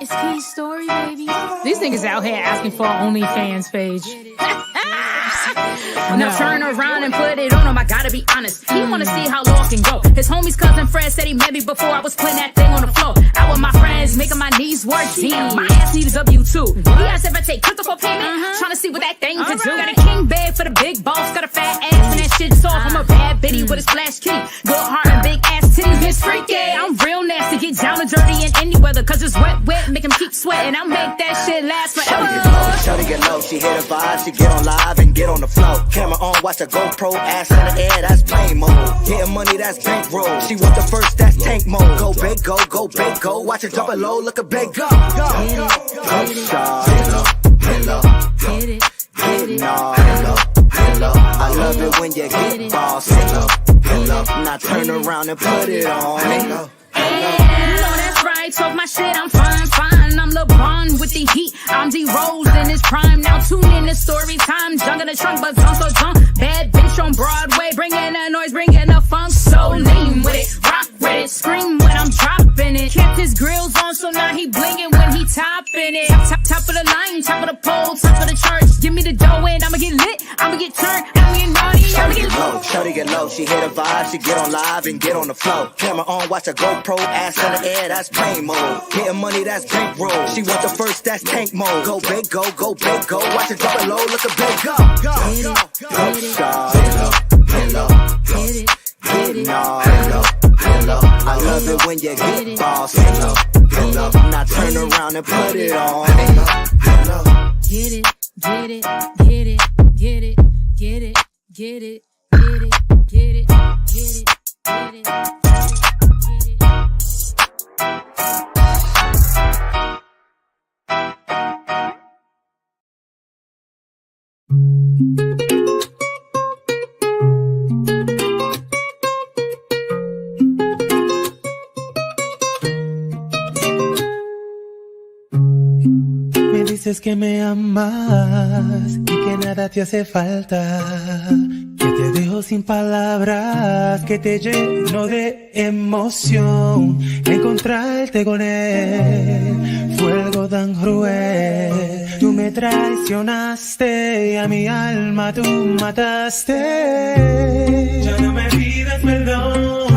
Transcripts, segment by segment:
It's Key's story, baby. These niggas out here asking for an OnlyFans page. Now turn around and put it on him, I gotta be honest. He wanna see how low I can go. His homie's cousin Fred said he met me before I was putting that thing on the floor. Out with my friends, making my knees work. Damn, my ass needs a W2. He asked if I take critical payment, trying to see what that thing could do. Got a king bed for the big boss, got a fat ass and that shit's soft. I'm a bad bitty with a splash kitty. Good heart and big ass titties, it's freaky. I'm real nasty, get down and dirty in any weather. Cause it's wet, make him keep sweating. I'll make that shit last forever. Shawty get low, she hit a vibe, she get on live and get on the floor. Camera on, watch a GoPro, ass in the air, that's plane mode. Getting money, that's bankroll. She want the first, that's tank mode. Go big, go big, go. Watch it drop it low, look a big go. Hello, hello. I love it when you get boss. Hello, now turn around and put it on. Hello. No, that's right, talk my shit, I'm fine. I'm LeBron with the heat, I'm D-Rose in his prime. Now tune in to story time, junk in the trunk, but don't so jump. Bad bitch on Broadway, bringing the noise, bringing the funk. So lean with it, rock with it, scream when I'm dropping it. Kept his grills on, so now he blinging when he topping it. Top of the line, top of the pole, top of the charts. Give me the dough and I'ma get lit, I'ma get turned, I'ma get naughty, I'ma get low. Shawty get low, she hit a vibe, she get on live and get on the flow. Camera on, watch a GoPro, ass in the air, that's plane mode. Getting money, that's bankroll. She want the first, that's tank mode. Go big, go big, go. Watch it drop it low, look a big go. Hello, hello. I love it when you get boss. Hello. Now turn around and put it on. Hello. Get it, get it, get it, get it, get it, get it, get it, get it, get it, get it, get it. Me dices que me amas y que nada te hace falta, que te dejo sin palabras, que te lleno de emoción. Encontrarte con él fue algo tan cruel. Tú me traicionaste y a mi alma tú mataste. Ya no me pidas perdón.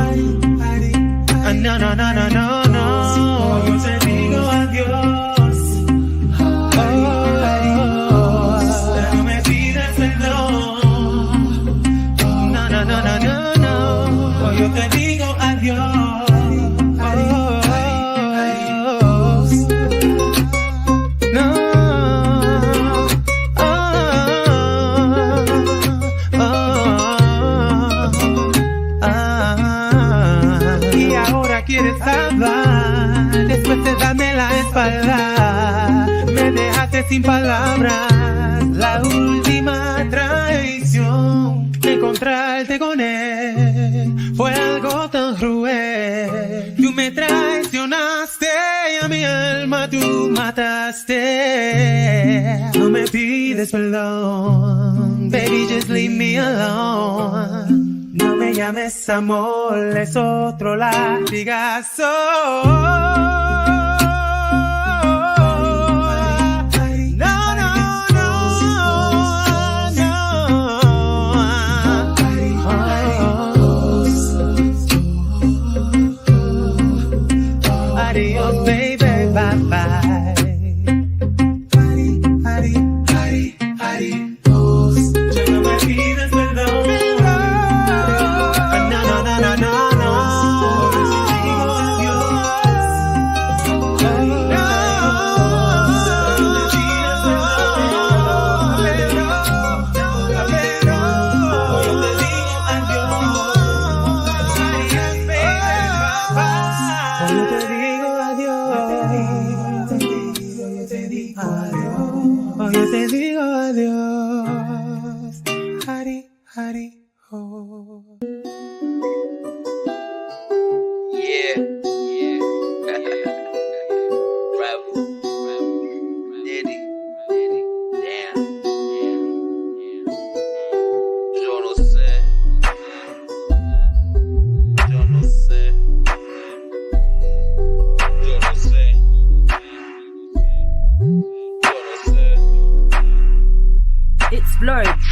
Ah, no, no, no, no, no, no. Yo te digo adiós. Yo te digo adiós, adiós. No, y ahora quieres hablar, después de darme la espalda. Me dejaste sin palabras, la última traición. Encontrarte con él fue algo tan cruel. Tú me traicionaste y a mi alma tú mataste. No me pides perdón, baby, just leave me alone. No me llames amor, es otro latigazo. Adiós, baby, bye bye. Adiós. Ya no me pides perdón. No, no, no, no, no, no. Digo adiós.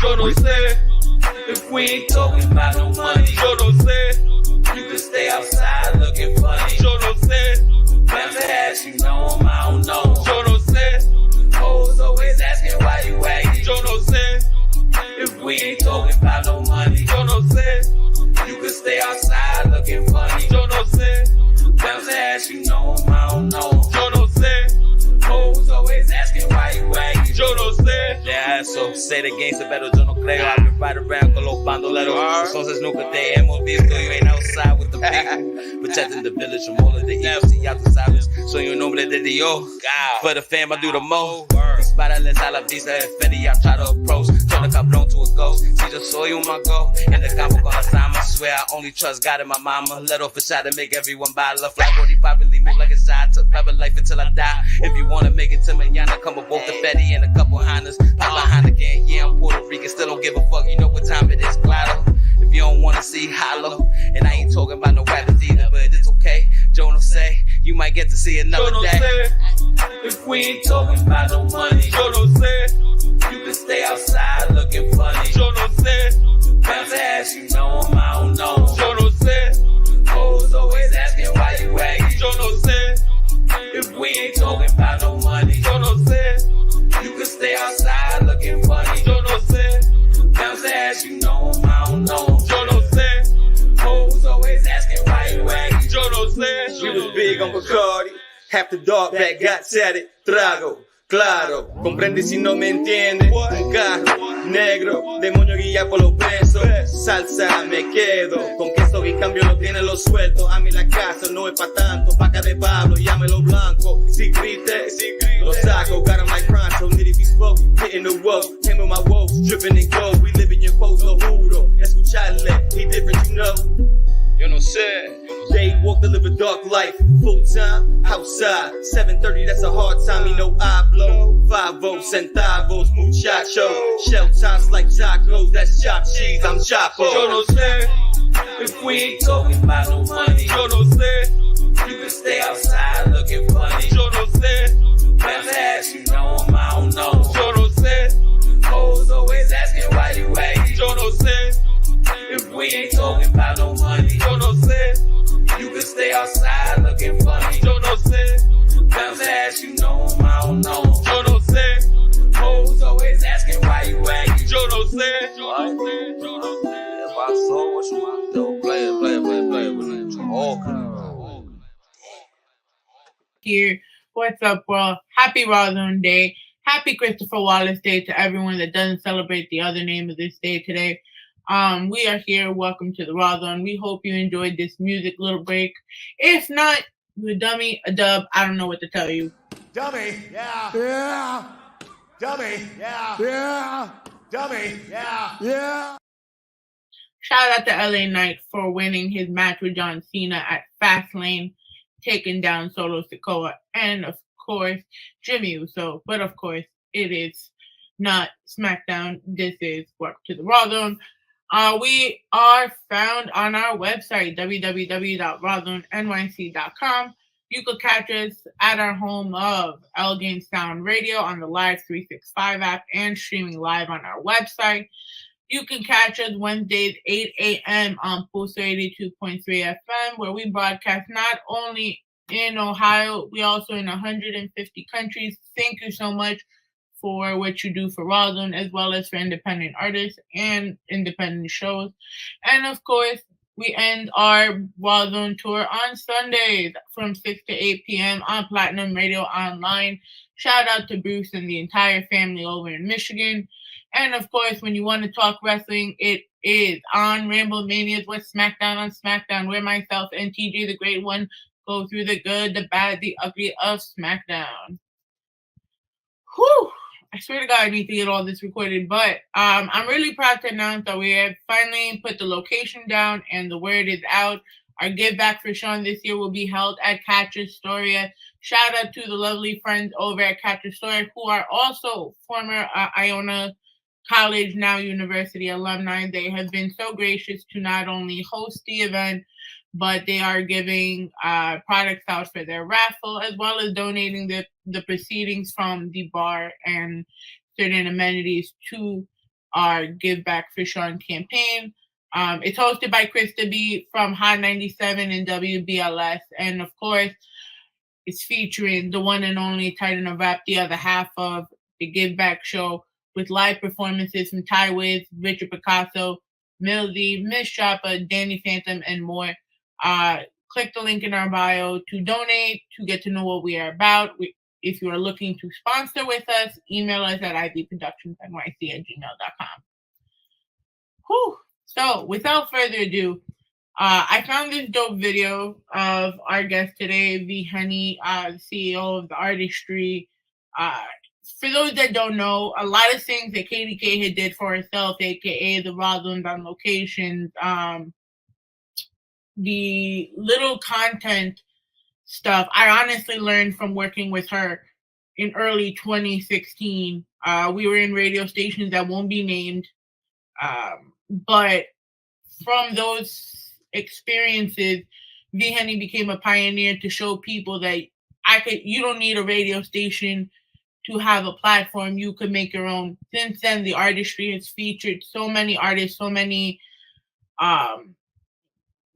Yo no sé. If we ain't talking about no money, yo no sé. You can stay outside looking funny. Yo no sé. Bounce to ask you know him, I don't know him. Yo no sé. Hoes always asking why you acting. Yo no sé. If we ain't talking about no money, yo no sé. You can stay outside looking funny. Yo no sé. Bounce to ask you know him, I don't know him. Yo no sé. Hoes always asking why you acting. Yo no sé. Yeah, so say the gangsta better, yo no creo. I've been right around con los bandoleros. Entonces nunca te hemos visto. You ain't outside with the people. Protecting the village from all of the evil. See, ya tú sabes. Soy un hombre de Dios. For the fam, I do the most. Disparales a la vista, Fendi, I try to approach. Turn a cabrón to a ghost. Si yo soy un mago. En el campo con la sama. Swear I only trust God and my mama. Let off a shot to make everyone buy love. Fly body properly move like a shot. Took private life until I die. If you wanna make it to mañana, come aboard the Fetty and a couple Hondas. Pop behind again. Yeah, I'm Puerto Rican. Still don't give a fuck. You know what time it is, claro. If you don't wanna see, hollow. And I ain't talking about no rappers either, but it's okay. Joe no say, you might get to see another day. If we ain't talking about no money, yo no sé. You can stay outside looking funny. Yo no sé. Bounce to ask you know him, I don't know him. Yo no sé. Hoes always asking why you acting. Yo no sé. If we ain't talking about no money, yo no sé. You can stay outside looking funny. Yo no sé. Bounce to ask you know him, I don't know him. Yo no sé. Hoes always asking why you acting. Yo no sé. We was big on Bacardi. Half the dog back got at it. Trago, claro. Comprende si no me entiende. Un carro negro, demonio guía por los besos. Salsa me quedo. Con queso y cambio lo tiene lo suelto. A mí la casa no es pa' tanto. Paca de Pablo, llámelo blanco. Si grite, lo saco. Got 'em like pronto. Nitty be spoke, hitting the road. Came with my woes, dripping in gold. We live in your foes, lo juro. Escucharle, he different, you know. Yo no sé. Day walk, to live a dark life. Full time, outside. 7:30, that's a hard time. You know I blow. 5 centavos, muchacho. Shell toss like tacos. That's chopped cheese. I'm Chapo. Yo no sé. If we ain't talking about no money, yo no sé. You can stay outside looking funny. Yo no sé. Bounce to ask you know him, I don't know him. Yo no sé. Hoes always asking why you acting. Yo no sé. If we ain't talking about no money, yo no sé. You can stay outside looking funny. Yo no sé. Bounce to ask you know him, I don't know him. Yo no sé. Hoes always asking why you acting. Yo no sé. Yo no sé. Yo no sé. If I saw what you want to do, play it. Oh, here. What's up, world? Happy Rawrrzone Day. Happy Christopher Wallace Day to everyone that doesn't celebrate the other name of this day today. We are here. Welcome to the Rawrrzone. We hope you enjoyed this music little break. If not, you a dummy, a dub. I don't know what to tell you. Dummy, yeah. Yeah. Dummy, yeah. Yeah. Dummy, yeah. Yeah. Shout out to LA Knight for winning his match with John Cena at Fastlane, taking down Solo Sikoa, and of course, Jimmy Uso. But of course, it is not SmackDown. This is Welcome to the Rawrrzone. We are found on our website, www.rawrzonenyc.com. You can catch us at our home of Elegant Sound Radio on the Live 365 app and streaming live on our website. You can catch us Wednesdays, 8 a.m. on Pulsar 82.3 FM, where we broadcast not only in Ohio, we also in 150 countries. Thank you so much for what you do for Rawrrzone, as well as for independent artists and independent shows. And of course, we end our Rawrrzone tour on Sundays from 6 to 8 p.m. on Platinum Radio Online. Shout out to Bruce and the entire family over in Michigan. And of course, when you want to talk wrestling, it is on Ramble Manias with SmackDown on SmackDown, where myself and TJ, the Great One, go through the good, the bad, the ugly of SmackDown. Whew! I swear to God, I need to get all this recorded, but I'm really proud to announce that we have finally put the location down and the word is out. Our Give Back for Sean this year will be held at Catch Astoria. Shout out to the lovely friends over at Catch Astoria who are also former Iona College, now University alumni. They have been so gracious to not only host the event, but they are giving products out for their raffle, as well as donating the proceedings from the bar and certain amenities to our Give Back for Sean campaign. It's hosted by Krista B from Hot 97 and WBLS. And of course, it's featuring the one and only Titan of Rap, the other half of the Give Back show, with live performances from Ty Wiz, Richard Picasso, Mildy, Miss Choppa, Danny Phantom, and more. Click the link in our bio to donate, to get to know what we are about. If you are looking to sponsor with us, email us at ivproductionsnyc@gmail.com. Whew. So, without further ado, I found this dope video of our guest today, V Henny, the CEO of the Artistry. For those that don't know, a lot of things that KDK had did for herself, aka the Rawrzones on locations, the little content stuff, I honestly learned from working with her in early 2016. We were in radio stations that won't be named, but from those experiences, V Henny became a pioneer to show people that you don't need a radio station to have a platform. You could make your own. Since then, the Artistry has featured so many artists, so many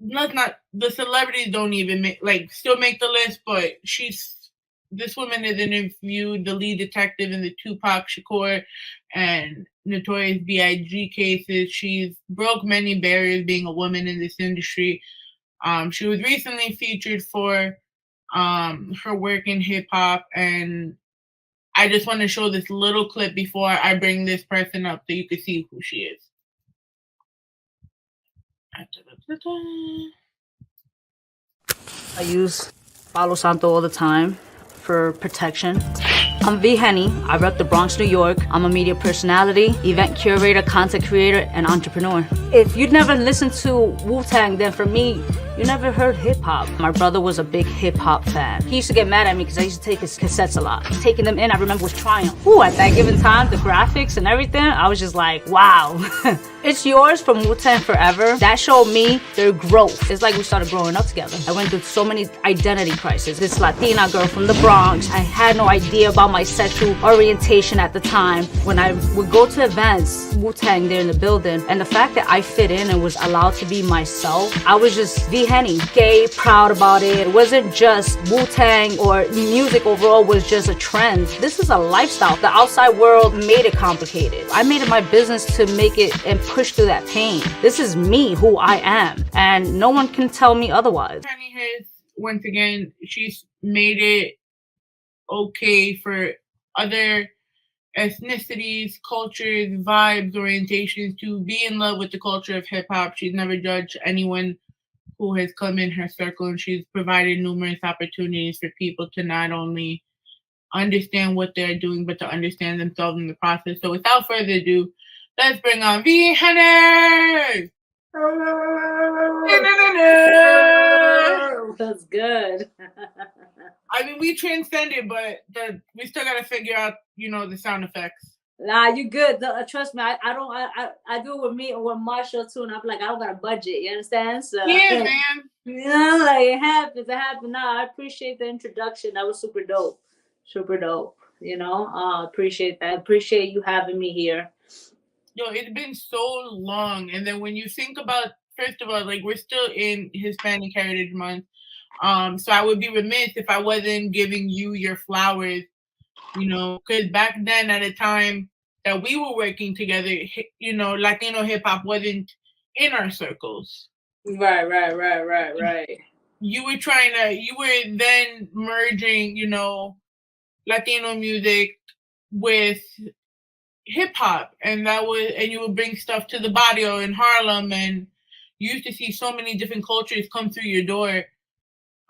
the celebrities don't even still make the list, but this woman has interviewed the lead detective in the Tupac Shakur and Notorious B.I.G. cases. She's broke many barriers being a woman in this industry. She was recently featured for her work in hip hop, and I just want to show this little clip before I bring this person up so you can see who she is. I use Palo Santo all the time for protection. I'm V Henny. I rep the Bronx, New York. I'm a media personality, event curator, content creator, and entrepreneur. If you'd never listened to Wu-Tang, then for me, you never heard hip-hop. My brother was a big hip-hop fan. He used to get mad at me because I used to take his cassettes a lot. Taking them in, I remember, was triumph. Ooh, at that given time, the graphics and everything, I was just like, wow. It's Yours from Wu-Tang Forever. That showed me their growth. It's like we started growing up together. I went through so many identity crises. This Latina girl from the Bronx. I had no idea about my sexual orientation at the time. When I would go to events, Wu-Tang there in the building, and the fact that I fit in and was allowed to be myself, I was just V Henny, gay, proud about it. It wasn't just Wu-Tang or music overall was just a trend. This is a lifestyle. The outside world made it complicated. I made it my business to make it and push through that pain. This is me, who I am, and no one can tell me otherwise. Henny has, once again, she's made it okay for other ethnicities, cultures, vibes, orientations to be in love with the culture of hip-hop. She's never judged anyone who has come in her circle, and she's provided numerous opportunities for people to not only understand what they're doing, but to understand themselves in the process. So without further ado, let's bring on V Henny! That's good. I mean, we transcended, but we still gotta figure out, the sound effects. Nah, you good. Trust me, I do it with me or with my show too, and I'm like, I don't got a budget. You understand? So yeah, man. Like it happens. Nah, I appreciate the introduction. That was super dope. Super dope. Appreciate that. Appreciate you having me here. Yo, it's been so long, and then when you think about, first of all, like we're still in Hispanic Heritage Month, so I would be remiss if I wasn't giving you your flowers, because back then at the time that we were working together, Latino hip hop wasn't in our circles. Right. You were then merging, Latino music with hip hop, and you would bring stuff to the barrio in Harlem, and you used to see so many different cultures come through your door.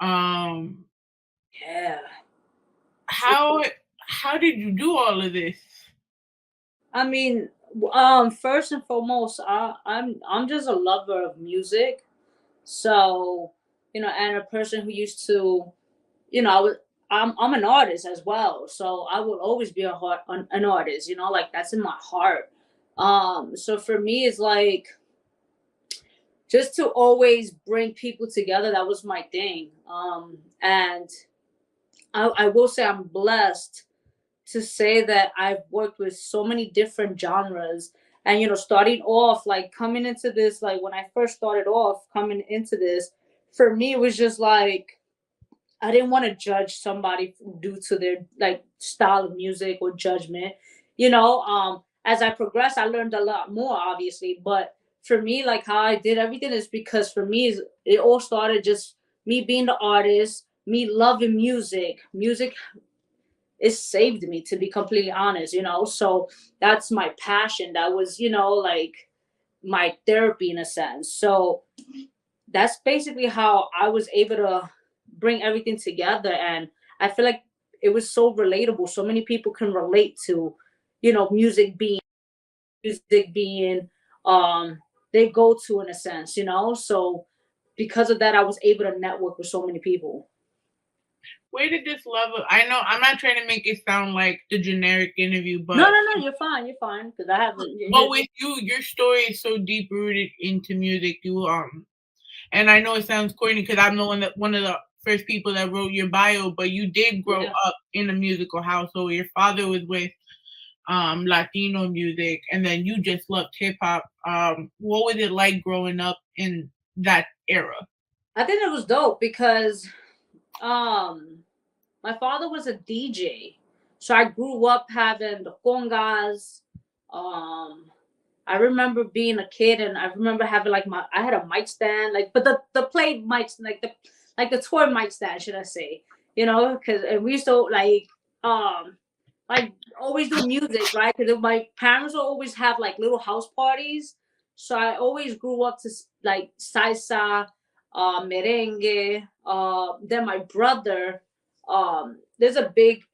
Yeah. How did you do all of this? I mean, first and foremost, I'm just a lover of music. So, and a person who used to, I'm an artist as well. So I will always be an artist, like that's in my heart. So for me, it's like just to always bring people together. That was my thing. And I will say I'm blessed to say that I've worked with so many different genres And starting off, like coming into this, like when I first started off coming into this, for me it was just like I didn't want to judge somebody due to their like style of music or judgment. As I progressed, I learned a lot more, obviously. But for me, like how I did everything is because for me, it all started just me being the artist, me loving music. Music, it saved me, to be completely honest. So that's my passion. That was, like my therapy in a sense. So that's basically how I was able to bring everything together. And I feel like it was so relatable. So many people can relate to, music being they go to in a sense, So because of that, I was able to network with so many people. Where did this love of, I know I'm not trying to make it sound like the generic interview, but No, you're fine because I haven't. But with you, your story is so deep rooted into music. And I know it sounds corny because I'm the one of the first people that wrote your bio, but you did grow up in a musical household. Your father was with Latino music, and then you just loved hip hop. What was it like growing up in that era? I think it was dope because my father was a DJ. So I grew up having the congas. I remember being a kid and I remember having I had a mic stand, but the play mics, like the toy mic stand, should I say, because we used to always do music, right? Because my parents would always have like little house parties. So I always grew up to like salsa, merengue. Then my brother, there's a big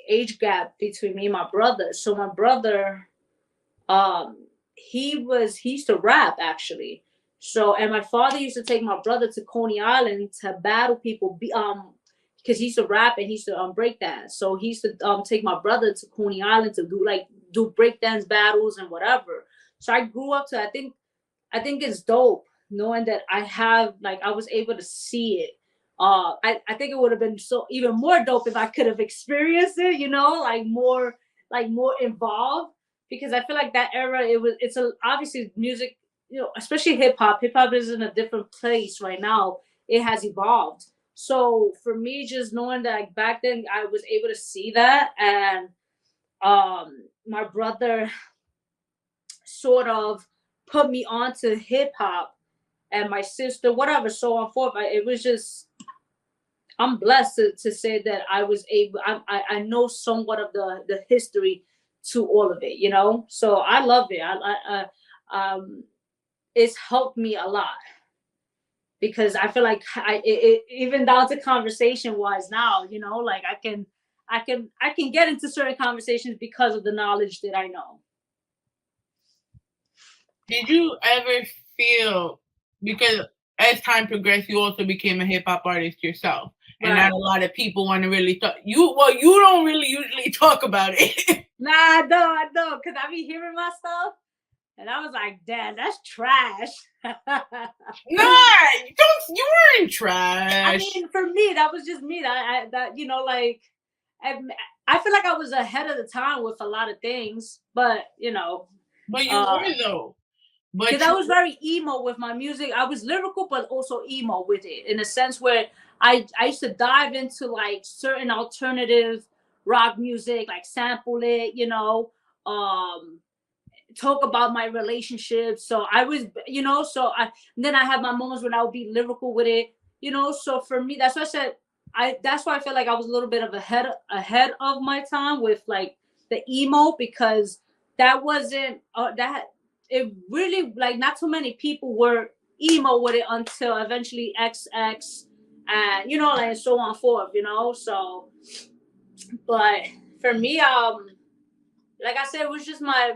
age gap between me and my brother. So my brother, he used to rap actually. So and my father used to take my brother to Coney Island to battle people. Because he used to rap and he used to break dance. So he used to take my brother to Coney Island to do break dance battles and whatever. So I grew up to I think it's dope knowing that I was able to see it. I think it would have been so even more dope if I could have experienced it, more involved, because I feel like that era obviously music, especially hip hop is in a different place right now. It has evolved. So for me, just knowing that back then I was able to see that, and my brother sort of put me onto hip hop, and my sister, whatever, so on forth. It was just, I'm blessed to say that I was able. I know somewhat of the history to all of it, So I love it. It's helped me a lot. Because I feel like even down to conversation wise now, I can get into certain conversations because of the knowledge that I know. Did you ever feel, because as time progressed, you also became a hip hop artist yourself, and not a lot of people want to really talk. You don't really usually talk about it. Nah, I don't, because I be hearing my stuff. And I was like, "Dad, that's trash." Nah, you weren't trash. I mean, for me, that was just me. I feel like I was ahead of the time with a lot of things, but But you were though. Because I was very emo with my music. I was lyrical, but also emo with it, in a sense where I used to dive into like certain alternative rock music, like sample it, talk about my relationships. So I was, then I had my moments when I would be lyrical with it, So for me, that's why I said that's why I feel like I was a little bit of ahead of my time with like the emo, because that wasn't it really, like, not too many people were emo with it until eventually XX and and so on forth, So, but for me, like I said, it was just my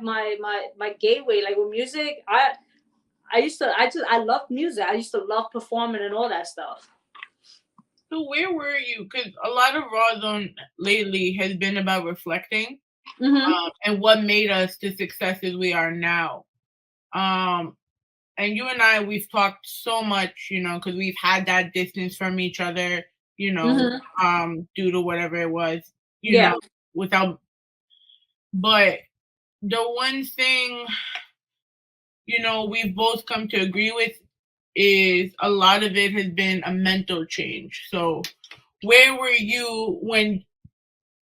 gateway. Like with music, I loved music. I used to love performing and all that stuff. So where were you? Because a lot of Rawrrzone lately has been about reflecting, and what made us the successes we are now. And you and I, we've talked so much, because we've had that distance from each other, due to whatever it was, without. But the one thing, you know, we've both come to agree with is a lot of it has been a mental change. So where were you when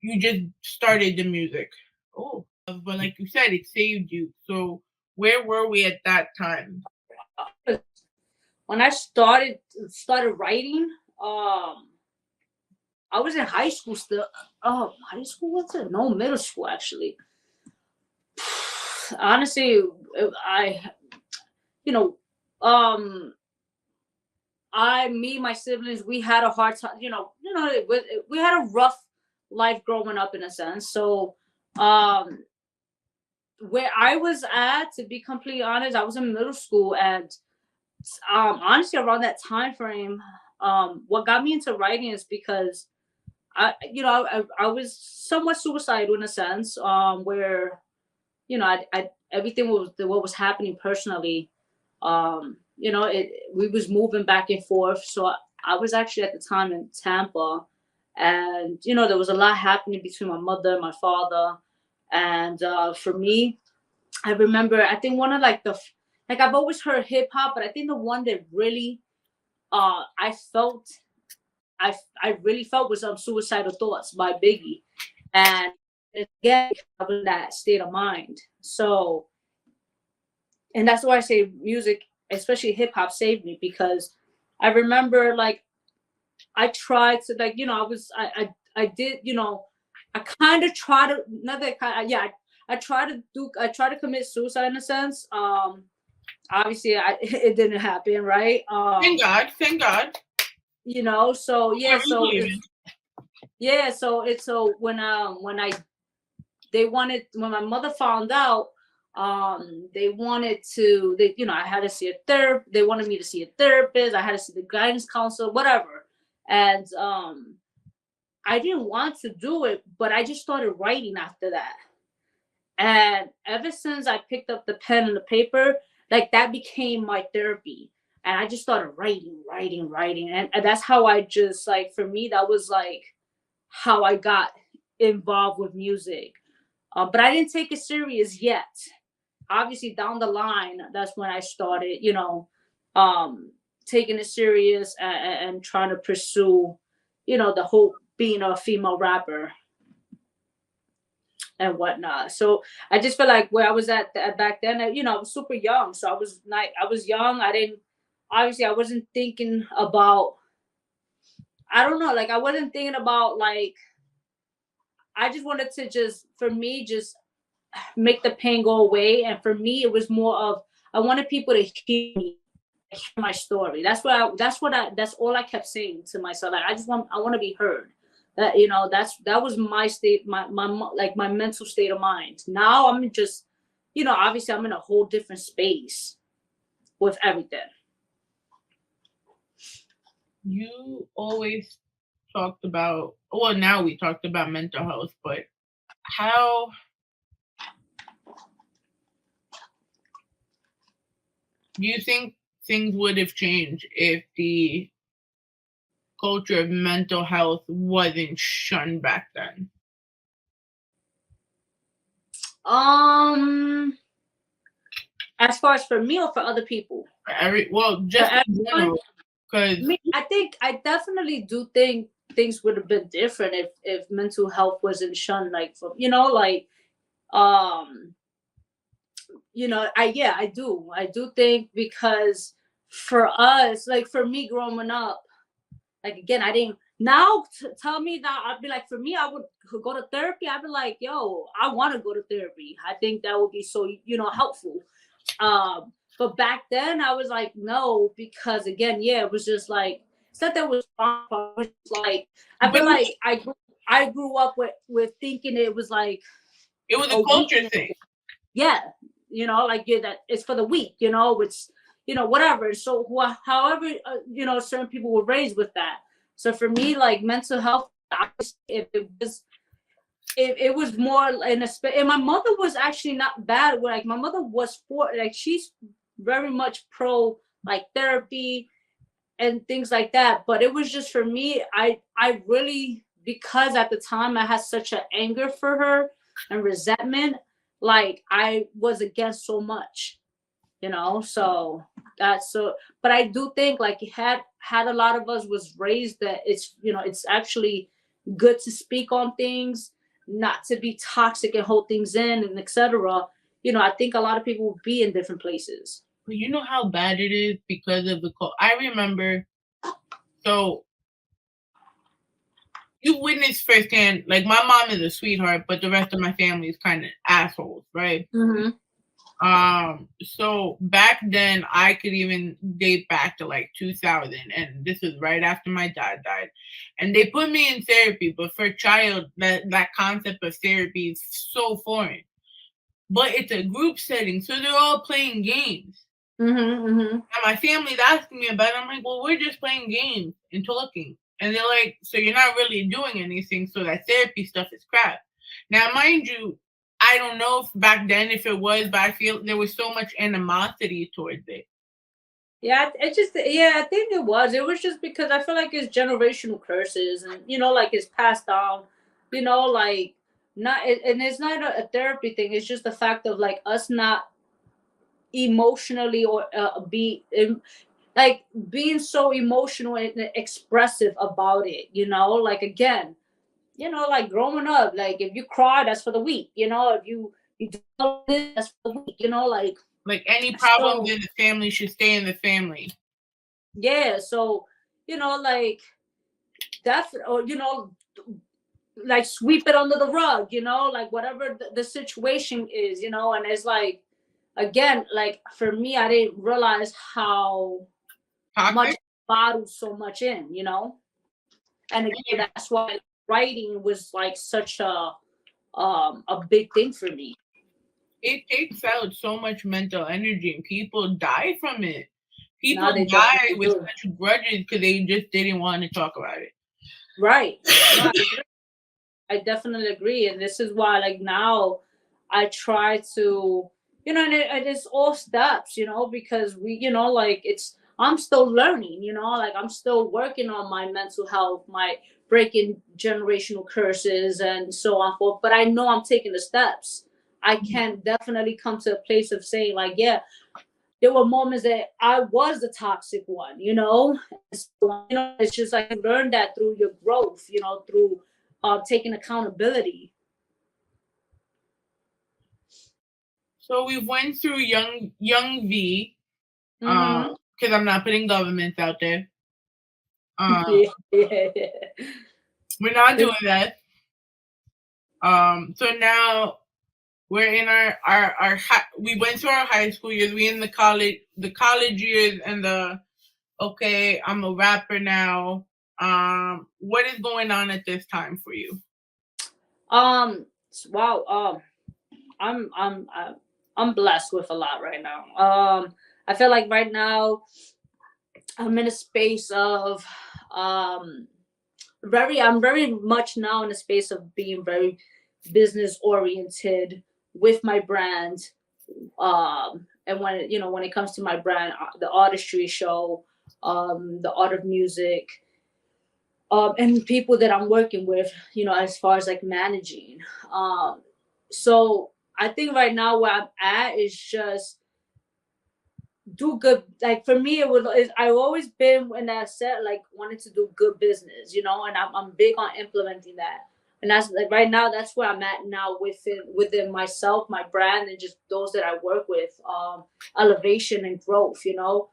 you just started the music? Oh, but like you said, it saved you. So where were we at that time? When I started writing, I was in high school still. Oh, high school? What's it? No, middle school actually. Honestly, you know, my siblings, we had a hard time. We had a rough life growing up in a sense. So, where I was at, to be completely honest, I was in middle school, and honestly, around that time frame, what got me into writing is because I was somewhat suicidal in a sense, where I everything what was happening personally, we was moving back and forth. So I was actually at the time in Tampa, and there was a lot happening between my mother and my father, and for me, I remember, I think one of like I've always heard hip hop, but I think the one that really I felt I really felt was Suicidal Thoughts by Biggie. And again, I was in that state of mind. So, and that's why I say music, especially hip hop, saved me, because I remember I tried to I did, I kind of try to, not that kind of, yeah, I try to commit suicide in a sense. Obviously it didn't happen, right? Thank God. So yeah, so when my mother found out, they wanted to, I had to see a therapist. They wanted me to see a therapist. I had to see the guidance counselor, whatever. And I didn't want to do it, but I just started writing after that. And ever since I picked up the pen and the paper, that became my therapy. And I just started writing. And that's how I just, for me, that was how I got involved with music. But I didn't take it serious yet. Obviously, down the line, that's when I started, taking it serious and trying to pursue, the whole being a female rapper and whatnot. So I just feel like where I was at back then, I was super young. So I was young. I wasn't thinking about, I don't know, I wasn't thinking about I just wanted to just make the pain go away. And for me, it was more of, I wanted people to hear me, hear my story. That's all I kept saying to myself. I want to be heard. That was my state, my mental state of mind. Now I'm just, obviously I'm in a whole different space with everything. You always talked about, well, now we talked about mental health, but how do you think things would have changed if the culture of mental health wasn't shunned back then? As far as for me or for other people? Just in general. I definitely do think things would have been different if mental health wasn't shunned, I do think, because for us, for me growing up, again, I didn't, now tell me that, I'd be for me, I would go to therapy. I'd be like, yo, I want to go to therapy. I think that would be so, helpful. But back then I was like, no, because again, it was just it's not that it was wrong. It was I feel I grew up with thinking it was it was a culture thing. Yeah. That it's for the weak, it's, whatever. So however, certain people were raised with that. So for me, mental health, if it was more in a space, and my mother was actually not bad. My mother was she's very much pro therapy and things like that. But it was just, for me, I really, because at the time I had such an anger for her and resentment, like I was against so much, you know. So that's so, but I do think like had a lot of us was raised that it's, you know, it's actually good to speak on things, not to be toxic and hold things in and etc. You know, I think a lot of people would be in different places. But you know how bad it is because of the I remember, so you witnessed firsthand, like my mom is a sweetheart, but the rest of my family is kind of assholes, right? Mm-hmm. So back then I could even date back to like 2000, and this was right after my dad died. And they put me in therapy, but for a child, that concept of therapy is so foreign. But it's a group setting, so they're all playing games. Mm-hmm, mm-hmm. And my family's asking me about it. I'm like, well, we're just playing games and talking. And they're like, so you're not really doing anything, so that therapy stuff is crap. Now, mind you, I don't know if back then if it was, but I feel there was so much animosity towards it. Yeah, it just, yeah, I think it was. It was just because I feel like it's generational curses, and you know, like it's passed down. You know, like not, and it's not a therapy thing. It's just the fact of like us not emotionally or like being so emotional and expressive about it. You know, like again, you know, like growing up, like if you cry, that's for the weak. You know, if you do this, that's for the weak. You know, like any problems so, in the family should stay in the family. yeah. So you know, like that's, or you know, like sweep it under the rug. You know, like whatever the situation is. You know, and it's like again, like for me, I didn't realize how much bottled so much in. You know, and again, that's why writing was like such a big thing for me. It takes out so much mental energy, and people die from it. People No, they die definitely with do. such grudges because they just didn't want to talk about it. Right. No, I agree. I definitely agree, and this is why, like now, I try to, you know, and it's all steps, you know, because we, you know, like it's I'm still learning, you know, like I'm still working on my mental health, my breaking generational curses, and so on forth. But I know I'm taking the steps. I can definitely come to a place of saying, like, yeah, there were moments that I was the toxic one, you know. So, you know, it's just like you learn that through your growth, you know, through taking accountability. So we went through young V, Mm-hmm. because I'm not putting governments out there. Yeah, yeah, yeah. We're not doing that. So now we're in our we went through our high school years. We in the college years, and okay, I'm a rapper now. What is going on at this time for you? Wow. I'm blessed with a lot right now. I feel like right now I'm in a space of I'm very much now in a space of being very business oriented with my brand. And when, you know, when it comes to my brand, the Artistry show, the art of music, and people that I'm working with, you know, as far as like managing. So I think right now where I'm at is just do good. Like for me, I've always been in that set, like wanted to do good business, you know, and I'm big on implementing that. And that's like right now, that's where I'm at now within myself, my brand, and just those that I work with. Elevation and growth, you know,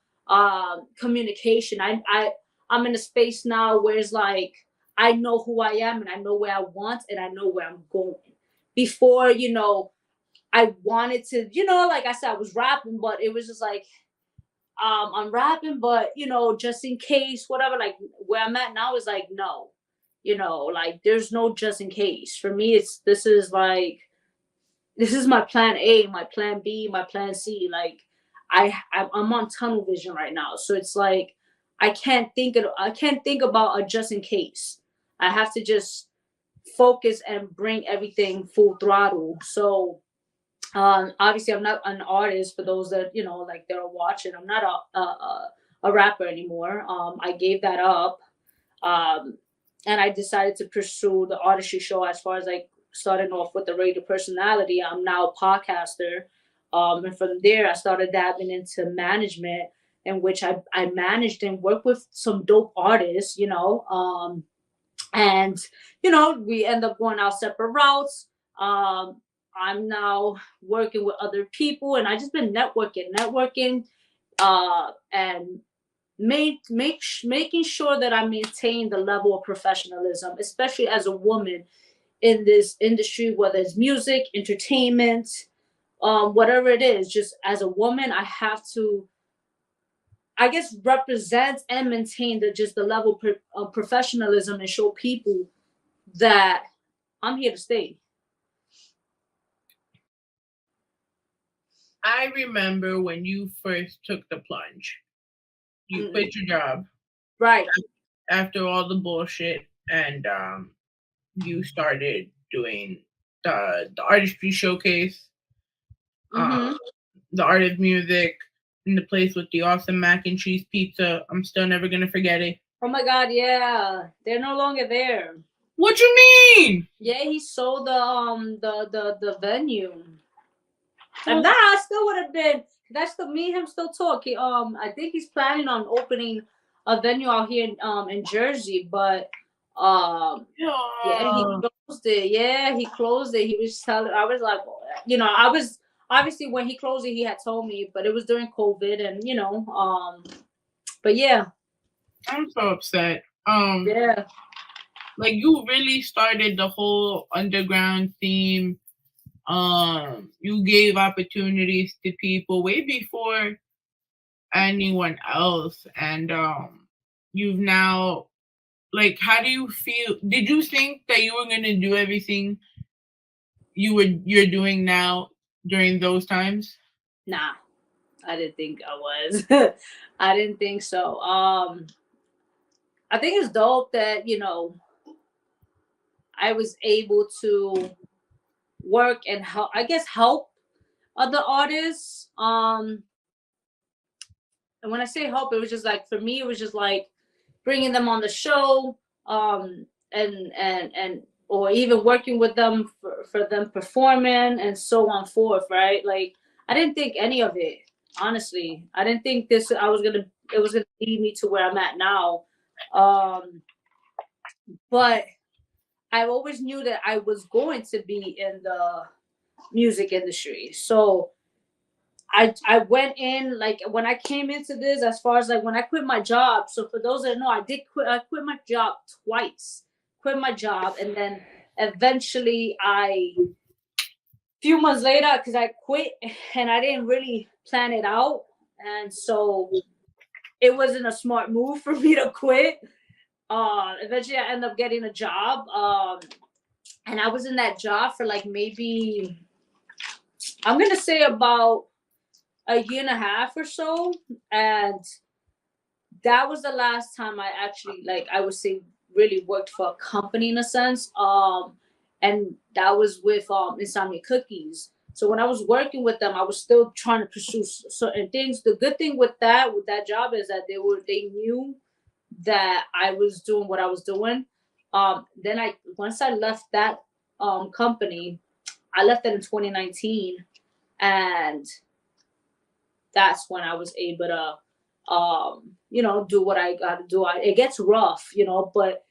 communication. I'm in a space now where it's like I know who I am and I know where I want and I know where I'm going. Before, you know, I wanted to, you know, like I said, I was rapping, but it was just like I'm rapping, but you know, just in case, whatever. Like where I'm at now is like no, you know, like there's no just in case. For me, this is my plan A, my plan B, my plan C. Like I'm on tunnel vision right now, so it's like I can't think about a just in case. I have to just focus and bring everything full throttle. So obviously I'm not an artist. For those that, you know, like they're watching, I'm not a rapper anymore. I gave that up, and I decided to pursue the artistry show as far as like starting off with the radio personality. I'm now a podcaster. And from there, I started dabbling into management, in which I managed and worked with some dope artists, and, we end up going our separate routes. I'm now working with other people, and I just been networking, and making sure that I maintain the level of professionalism, especially as a woman in this industry, whether it's music, entertainment, whatever it is. Just as a woman, I have to, I guess, represent and maintain the level of professionalism and show people that I'm here to stay. I remember when you first took the plunge. You quit your job. Right. After all the bullshit, and you started doing the artistry showcase, the art of music, in the place with the awesome mac and cheese pizza. I'm still never gonna forget it. Oh my God, yeah. They're no longer there. What you mean? Yeah, he sold the venue. And I still would have been. That's the me and him still talk. He, I think he's planning on opening a venue out here in Jersey, but yeah, he closed it. Yeah, he closed it. He was telling. I was like, I was obviously when he closed it, he had told me, but it was during COVID, and but yeah. I'm so upset. Yeah. Like, you really started the whole underground theme. You gave opportunities to people way before anyone else, and you've now, like, how do you feel? Did you think that you were gonna do everything you're doing now during those times? Nah, I didn't think I was. I didn't think so. I think it's dope that I was able to work and help other artists. And when I say help, it was just like, for me, it was just like bringing them on the show, and or even working with them for them performing and so on forth, right? Like, I didn't think any of it, honestly. I didn't think it was gonna lead me to where I'm at now. But I always knew that I was going to be in the music industry. So I went in, like, when I came into this, as far as like when I quit my job. So for those that know, I quit my job twice. Quit my job, and then eventually a few months later, because I quit and I didn't really plan it out, and so it wasn't a smart move for me to quit. Eventually I ended up getting a job, and I was in that job for like maybe, I'm gonna say, about a year and a half or so, and that was the last time I actually, like, I would say, really worked for a company in a sense, and that was with Insomnia Cookies. So when I was working with them, I was still trying to pursue certain things. The good thing with that job is that they knew that I was doing what I was doing. Then once I left that company, I left it in 2019, and that's when I was able to do what I got to do. It gets rough, but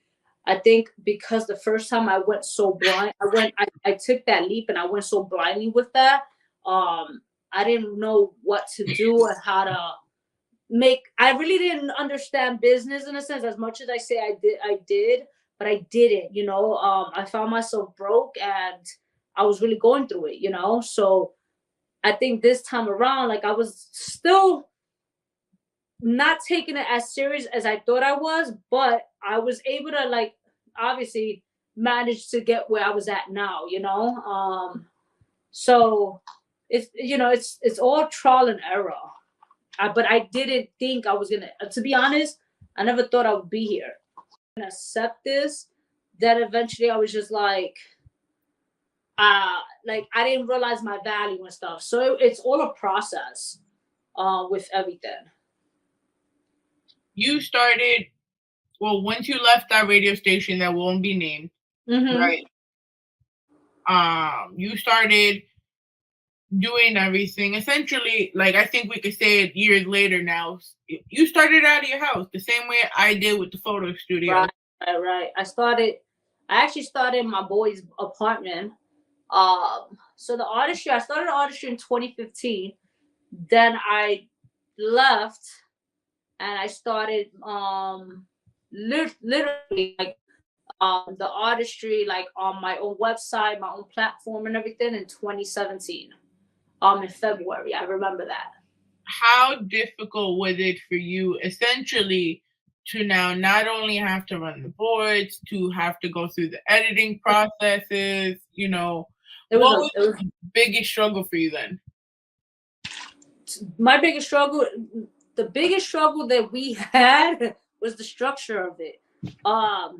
I think because the first time I went so blind, I took that leap and I went so blindly with that. I didn't know what to do and how to I really didn't understand business in a sense. As much as I say I did, but I didn't, I found myself broke and I was really going through it, so I think this time around, like, I was still not taking it as serious as I thought I was, but I was able to, like, obviously manage to get where I was at now, so it's all trial and error. But I didn't think I was gonna, to be honest, I never thought I would be here and accept this. Then eventually I was just like I didn't realize my value and stuff. So it's all a process with everything. You started, well, once you left that radio station that won't be named, right? you started doing everything essentially, like I think we could say it years later now. You started out of your house the same way I did with the photo studio. Right. I actually started in my boy's apartment. So the artistry, I started artistry in 2015. Then I left and I started literally like the artistry like on my own website, my own platform and everything in 2017. In February. I remember that. How difficult was it for you essentially to now not only have to run the boards, to have to go through the editing processes, you know, what was the biggest struggle for you then? My biggest struggle, the biggest struggle that we had was the structure of it. I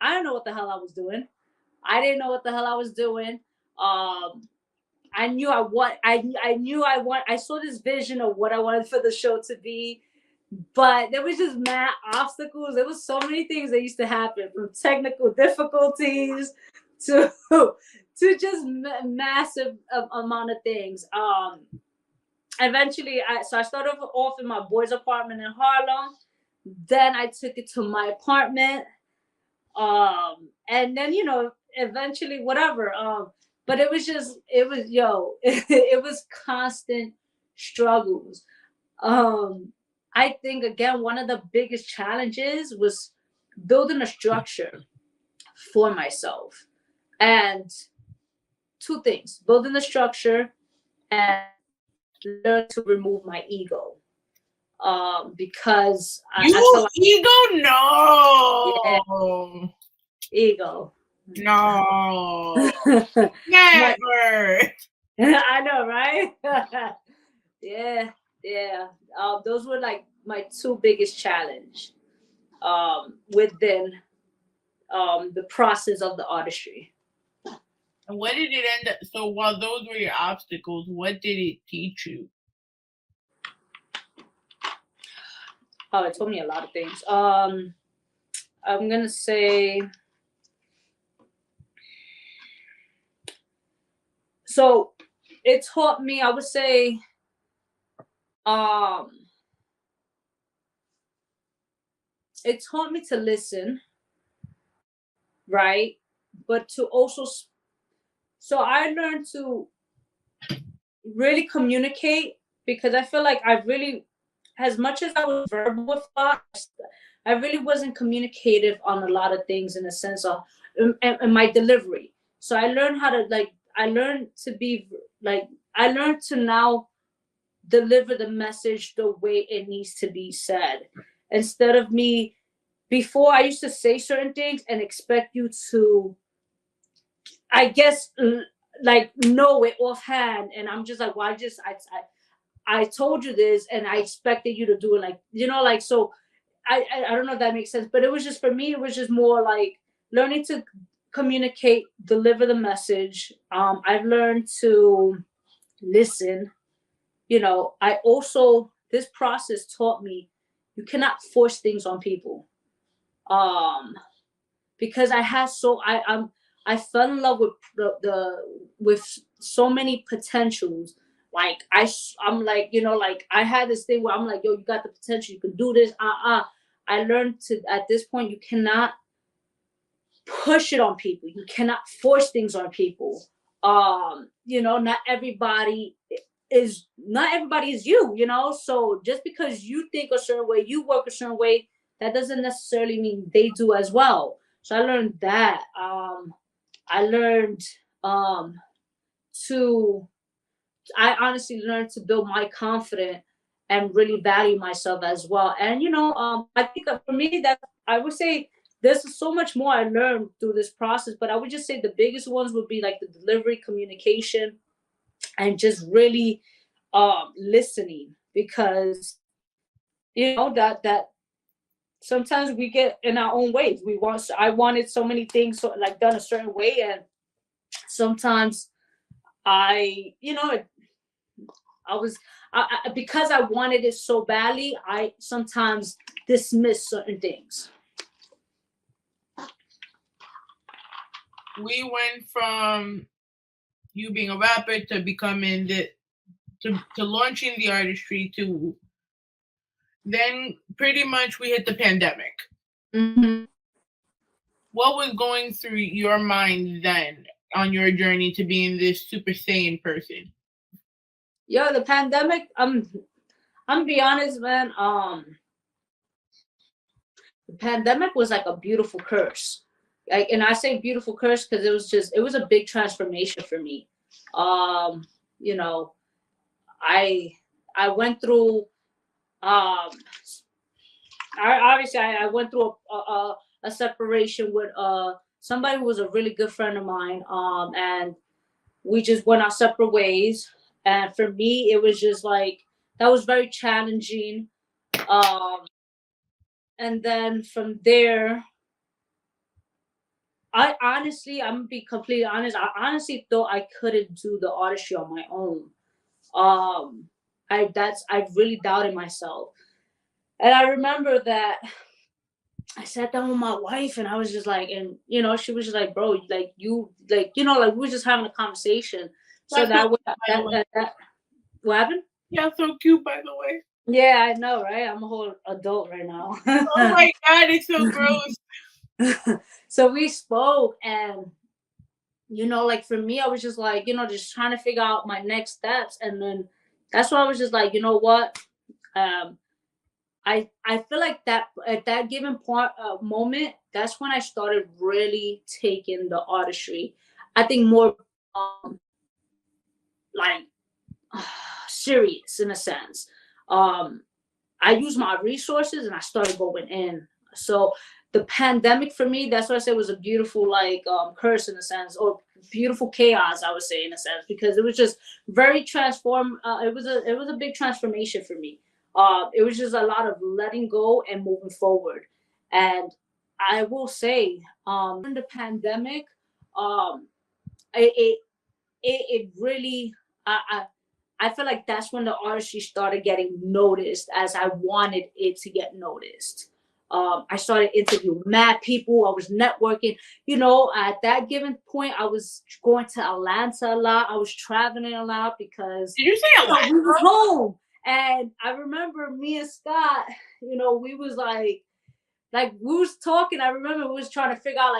don't know what the hell I was doing. I didn't know what the hell I was doing. I saw this vision of what I wanted for the show to be, but there was just mad obstacles. There was so many things that used to happen, from technical difficulties to just massive amount of things. Eventually, I started off in my boy's apartment in Harlem. Then I took it to my apartment, and then eventually whatever. But it was constant struggles. I think, again, one of the biggest challenges was building a structure for myself. And two things: building the structure and learn to remove my ego. Because I feel like, ego? No. Yeah, ego. No. Never. I know, right? Yeah. Those were like my two biggest challenge within the process of the artistry. And what did it end up? So while those were your obstacles, what did it teach you? Oh, it taught me a lot of things. I'm gonna say, so it taught me, I would say, it taught me to listen, right? But to also, so I learned to really communicate, because I feel like I really, as much as I was verbal with thoughts, I really wasn't communicative on a lot of things, in a sense of in my delivery. So I learned how to I learned to now deliver the message the way it needs to be said. Instead of me, before I used to say certain things and expect you to, I guess, know it offhand. And I'm just like, well, I told you this and I expected you to do it so I don't know if that makes sense, but it was just, for me, it was just more like learning to communicate, deliver the message. I've learned to listen. I also, this process taught me you cannot force things on people. Because I fell in love with so many potentials. Like I'm like, I had this thing where I'm like, yo, you got the potential, you can do this. I learned to, at this point, you cannot push it on people. You cannot force things on people. Not everybody is you, so just because you think a certain way, you work a certain way, that doesn't necessarily mean they do as well. So I learned that. I learned I honestly learned to build my confidence and really value myself as well. And I think for me, that I would say there's so much more I learned through this process, but I would just say the biggest ones would be like the delivery, communication, and just really listening, because that sometimes we get in our own ways. I wanted so many things done a certain way, and sometimes because I wanted it so badly, I sometimes dismiss certain things. We went from you being a rapper to becoming to launching the artistry to then pretty much we hit the pandemic. Mm-hmm. What was going through your mind then on your journey to being this super sane person? Yo, the pandemic, I'm be honest, man. The pandemic was like a beautiful curse. Like, and I say beautiful curse because it was a big transformation for me. You know, I went through I went through a separation with somebody who was a really good friend of mine, and we just went our separate ways. And for me, it was just like that was very challenging. And then from there, I'm gonna be completely honest. I honestly thought I couldn't do the artistry on my own. I really doubted myself. And I remember that I sat down with my wife and I was just like, and she was just like, bro, like like we were just having a conversation. So that what happened? Yeah, so cute, by the way. Yeah, I know, right? I'm a whole adult right now. Oh my God, it's so gross. So we spoke, and like for me, I was just like, just trying to figure out my next steps, and then that's why I was just like, you know what, I feel like that at that given point moment, that's when I started really taking the artistry. I think more like serious in a sense. I used my resources and I started going in. So the pandemic for me, that's what I said was a beautiful curse in a sense, or beautiful chaos, I would say in a sense, because it was just very transform. It was a big transformation for me. It was just a lot of letting go and moving forward. And I will say, during the pandemic, it really, I feel like that's when the artistry started getting noticed as I wanted it to get noticed. I started interviewing mad people. I was networking. At that given point, I was going to Atlanta a lot. I was traveling a lot because did you say Atlanta? We were home. And I remember me and Scott, we was like we was talking. I remember we was trying to figure out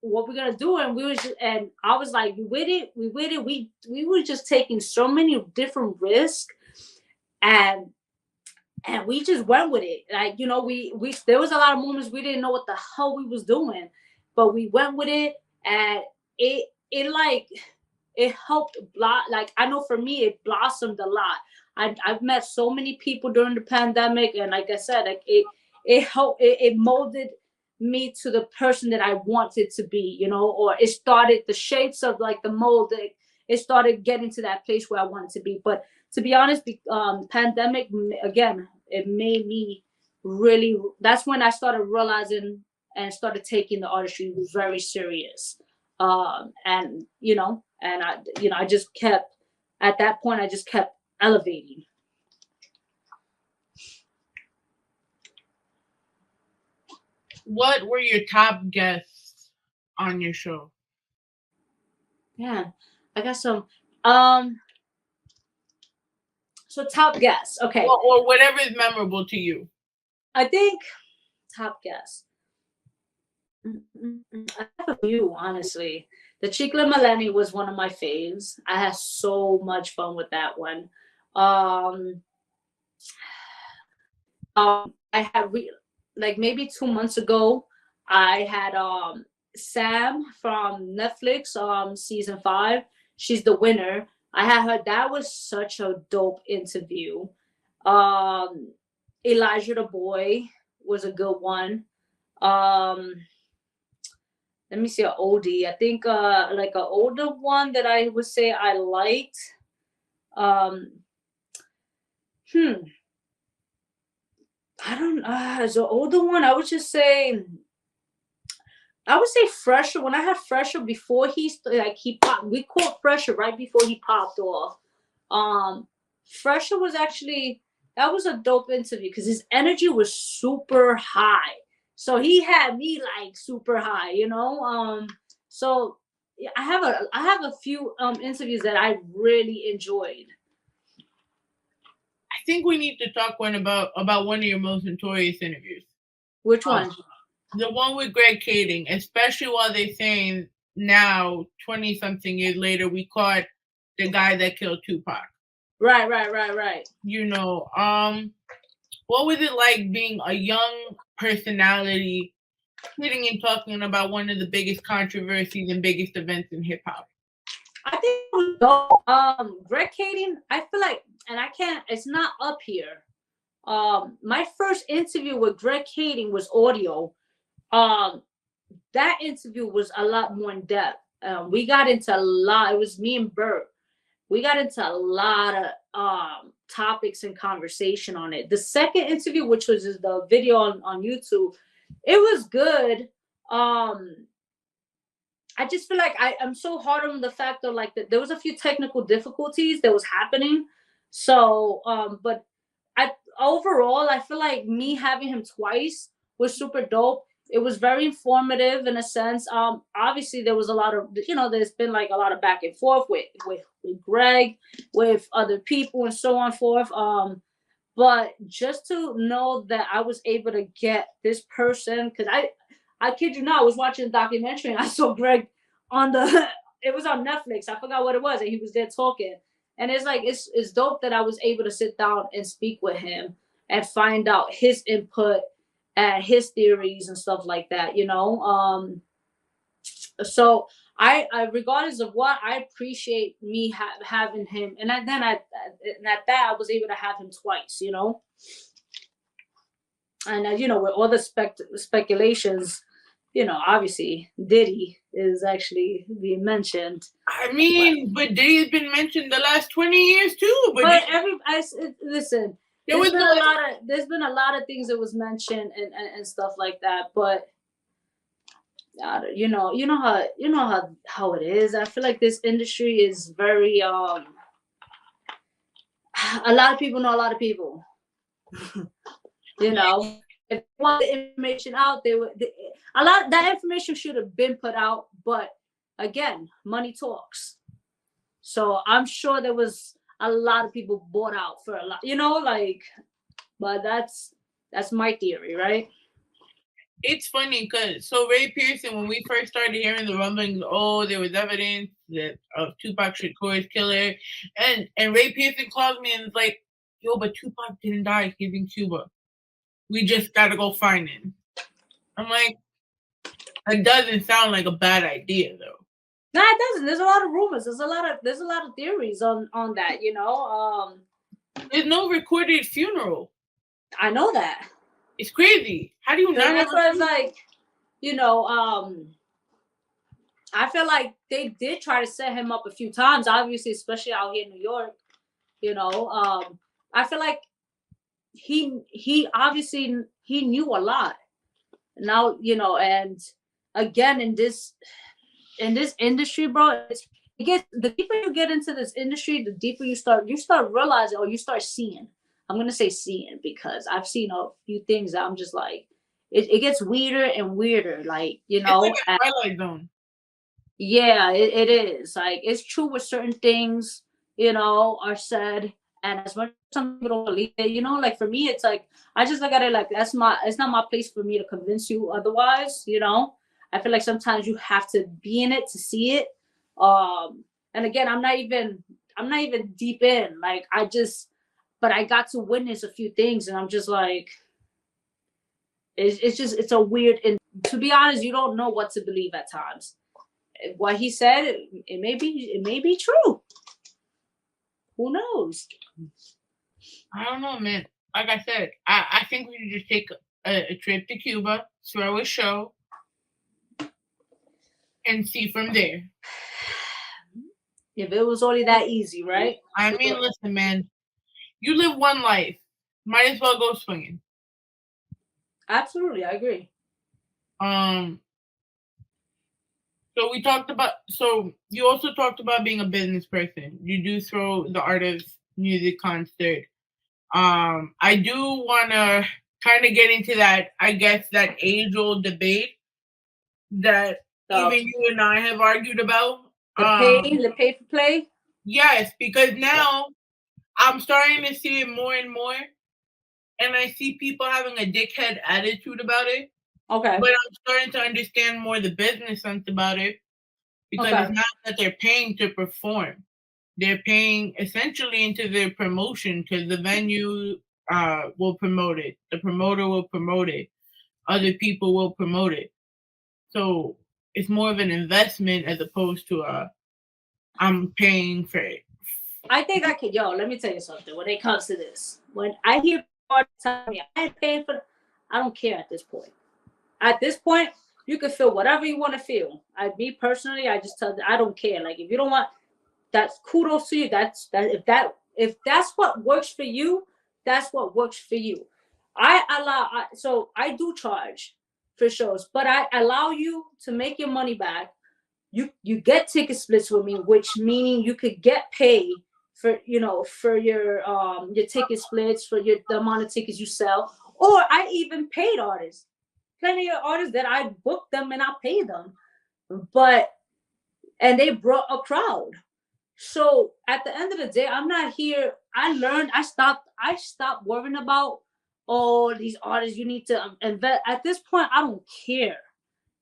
what we're gonna do, and and I was like, we with it. We were just taking so many different risks, and we just went with it. We there was a lot of moments we didn't know what the hell we was doing, but we went with it, and it helped I know for me it blossomed a lot. I've met so many people during the pandemic, and like I said, it helped. It molded me to the person that I wanted to be, or it started the shapes of the mold. It started getting to that place where I wanted to be. But to be honest, pandemic again, it made me really. That's when I started realizing and started taking the artistry very serious. And I just kept at that point. I just kept elevating. What were your top guests on your show? Yeah, I got some. So top guests, okay. Or whatever is memorable to you. I think top guests. I have a few, honestly. The Chicla Maleni was one of my faves. I had so much fun with that one. I had maybe 2 months ago, I had Sam from Netflix, season 5. She's the winner. I had her. That was such a dope interview. Elijah the Boy was a good one. Let me see an oldie. I think an older one that I would say I liked. I don't as an older one, I would say Fresher. When I had Fresher before he popped, we caught Fresher right before he popped off. Fresher was actually, that was a dope interview because his energy was super high. So he had me super high, So I have a few interviews that I really enjoyed. I think we need to talk about one of your most notorious interviews. Which one? The one with Greg Kading, especially while they're saying now, 20 something years later, we caught the guy that killed Tupac. Right. You know, what was it like being a young personality sitting and talking about one of the biggest controversies and biggest events in hip hop? I think it was Greg Kading, I feel like, and I can't, it's not up here. My first interview with Greg Kading was audio. That interview was a lot more in depth. We got into a lot, it was me and Bert. We got into a lot of topics and conversation on it. The second interview, which was the video on YouTube, it was good. I just feel like I'm so hard on the fact that like there was a few technical difficulties that was happening. So, but overall, I feel like me having him twice was super dope. It was very informative in a sense. Obviously there was a lot of, there's been like a lot of back and forth with Greg, with other people and so on and forth. But just to know that I was able to get this person, because I kid you not, I was watching a documentary and I saw Greg it was on Netflix. I forgot what it was. And he was there talking. And it's like, it's dope that I was able to sit down and speak with him and find out his input and his theories and stuff like that, So I regardless of what, I appreciate me having him. And at that, I was able to have him twice, And, with all the speculations, obviously Diddy is actually being mentioned. I mean, but Diddy's been mentioned the last 20 years too. But Listen, there's been a lot of things that was mentioned and stuff like that. But you know how it is. I feel like this industry is very a lot of people know a lot of people. If they want the information out, that information should have been put out, but again, money talks. So I'm sure there was a lot of people bought out for a lot, but that's my theory, right? It's funny because Ray Pearson, when we first started hearing the rumblings, there was evidence that of Tupac Shakur's killer, and Ray Pearson called me and was like, "Yo, but Tupac didn't die. He's in Cuba. We just gotta go find him." I'm like, it doesn't sound like a bad idea though. No, it doesn't. There's a lot of rumors. There's a lot of theories on that. There's no recorded funeral. I know that. It's crazy. How do you not? That's why it's like, I feel like they did try to set him up a few times. Obviously, especially out here in New York. I feel like he obviously he knew a lot. Now, and again in this industry, bro, the deeper you get into this industry, the deeper you start realizing, or you start seeing. I'm gonna say seeing because I've seen a few things that I'm just like, it gets weirder and weirder, like it's like a Twilight Zone. Yeah, it is. Like, it's true with certain things, are said. And as much as some people don't believe it, like for me, it's like, I just look at it like it's not my place for me to convince you otherwise, I feel like sometimes you have to be in it to see it. And again, I'm not even deep in, like, but I got to witness a few things and I'm just like, it's a weird, and to be honest, you don't know what to believe at times. What he said, it may be true. Who knows? I don't know, man. Like I said, I think we should just take a trip to Cuba, throw a show, and see from there. If it was only that easy, right? I mean, listen, man. You live one life. Might as well go swinging. Absolutely, I agree. So you also talked about being a business person. You do throw the Art of Music concert. I do want to kind of get into that, I guess, that age-old debate that even you and I have argued about. The pay for play? Yes, because now I'm starting to see it more and more. And I see people having a dickhead attitude about it. Okay. But I'm starting to understand more the business sense about it. Because it's not that they're paying to perform. They're paying essentially into their promotion because the venue will promote it. The promoter will promote it. Other people will promote it. So it's more of an investment as opposed to I'm paying for it. I think I could, let me tell you something. When it comes to this, when I hear people tell me I ain't paying for, I don't care at this point. At this point, you can feel whatever you want to feel. Me personally, I just tell them, I don't care. Like if you don't want, that's kudos to you. If that's what works for you, that's what works for you. So I do charge for shows, but I allow you to make your money back. You get ticket splits with me, which meaning you could get paid for your ticket splits for the amount of tickets you sell. Or I even paid artists. Plenty of artists that I booked them and I paid them, and they brought a crowd. So at the end of the day, I'm not here. I stopped worrying about these artists. You need to invest. At this point, I don't care.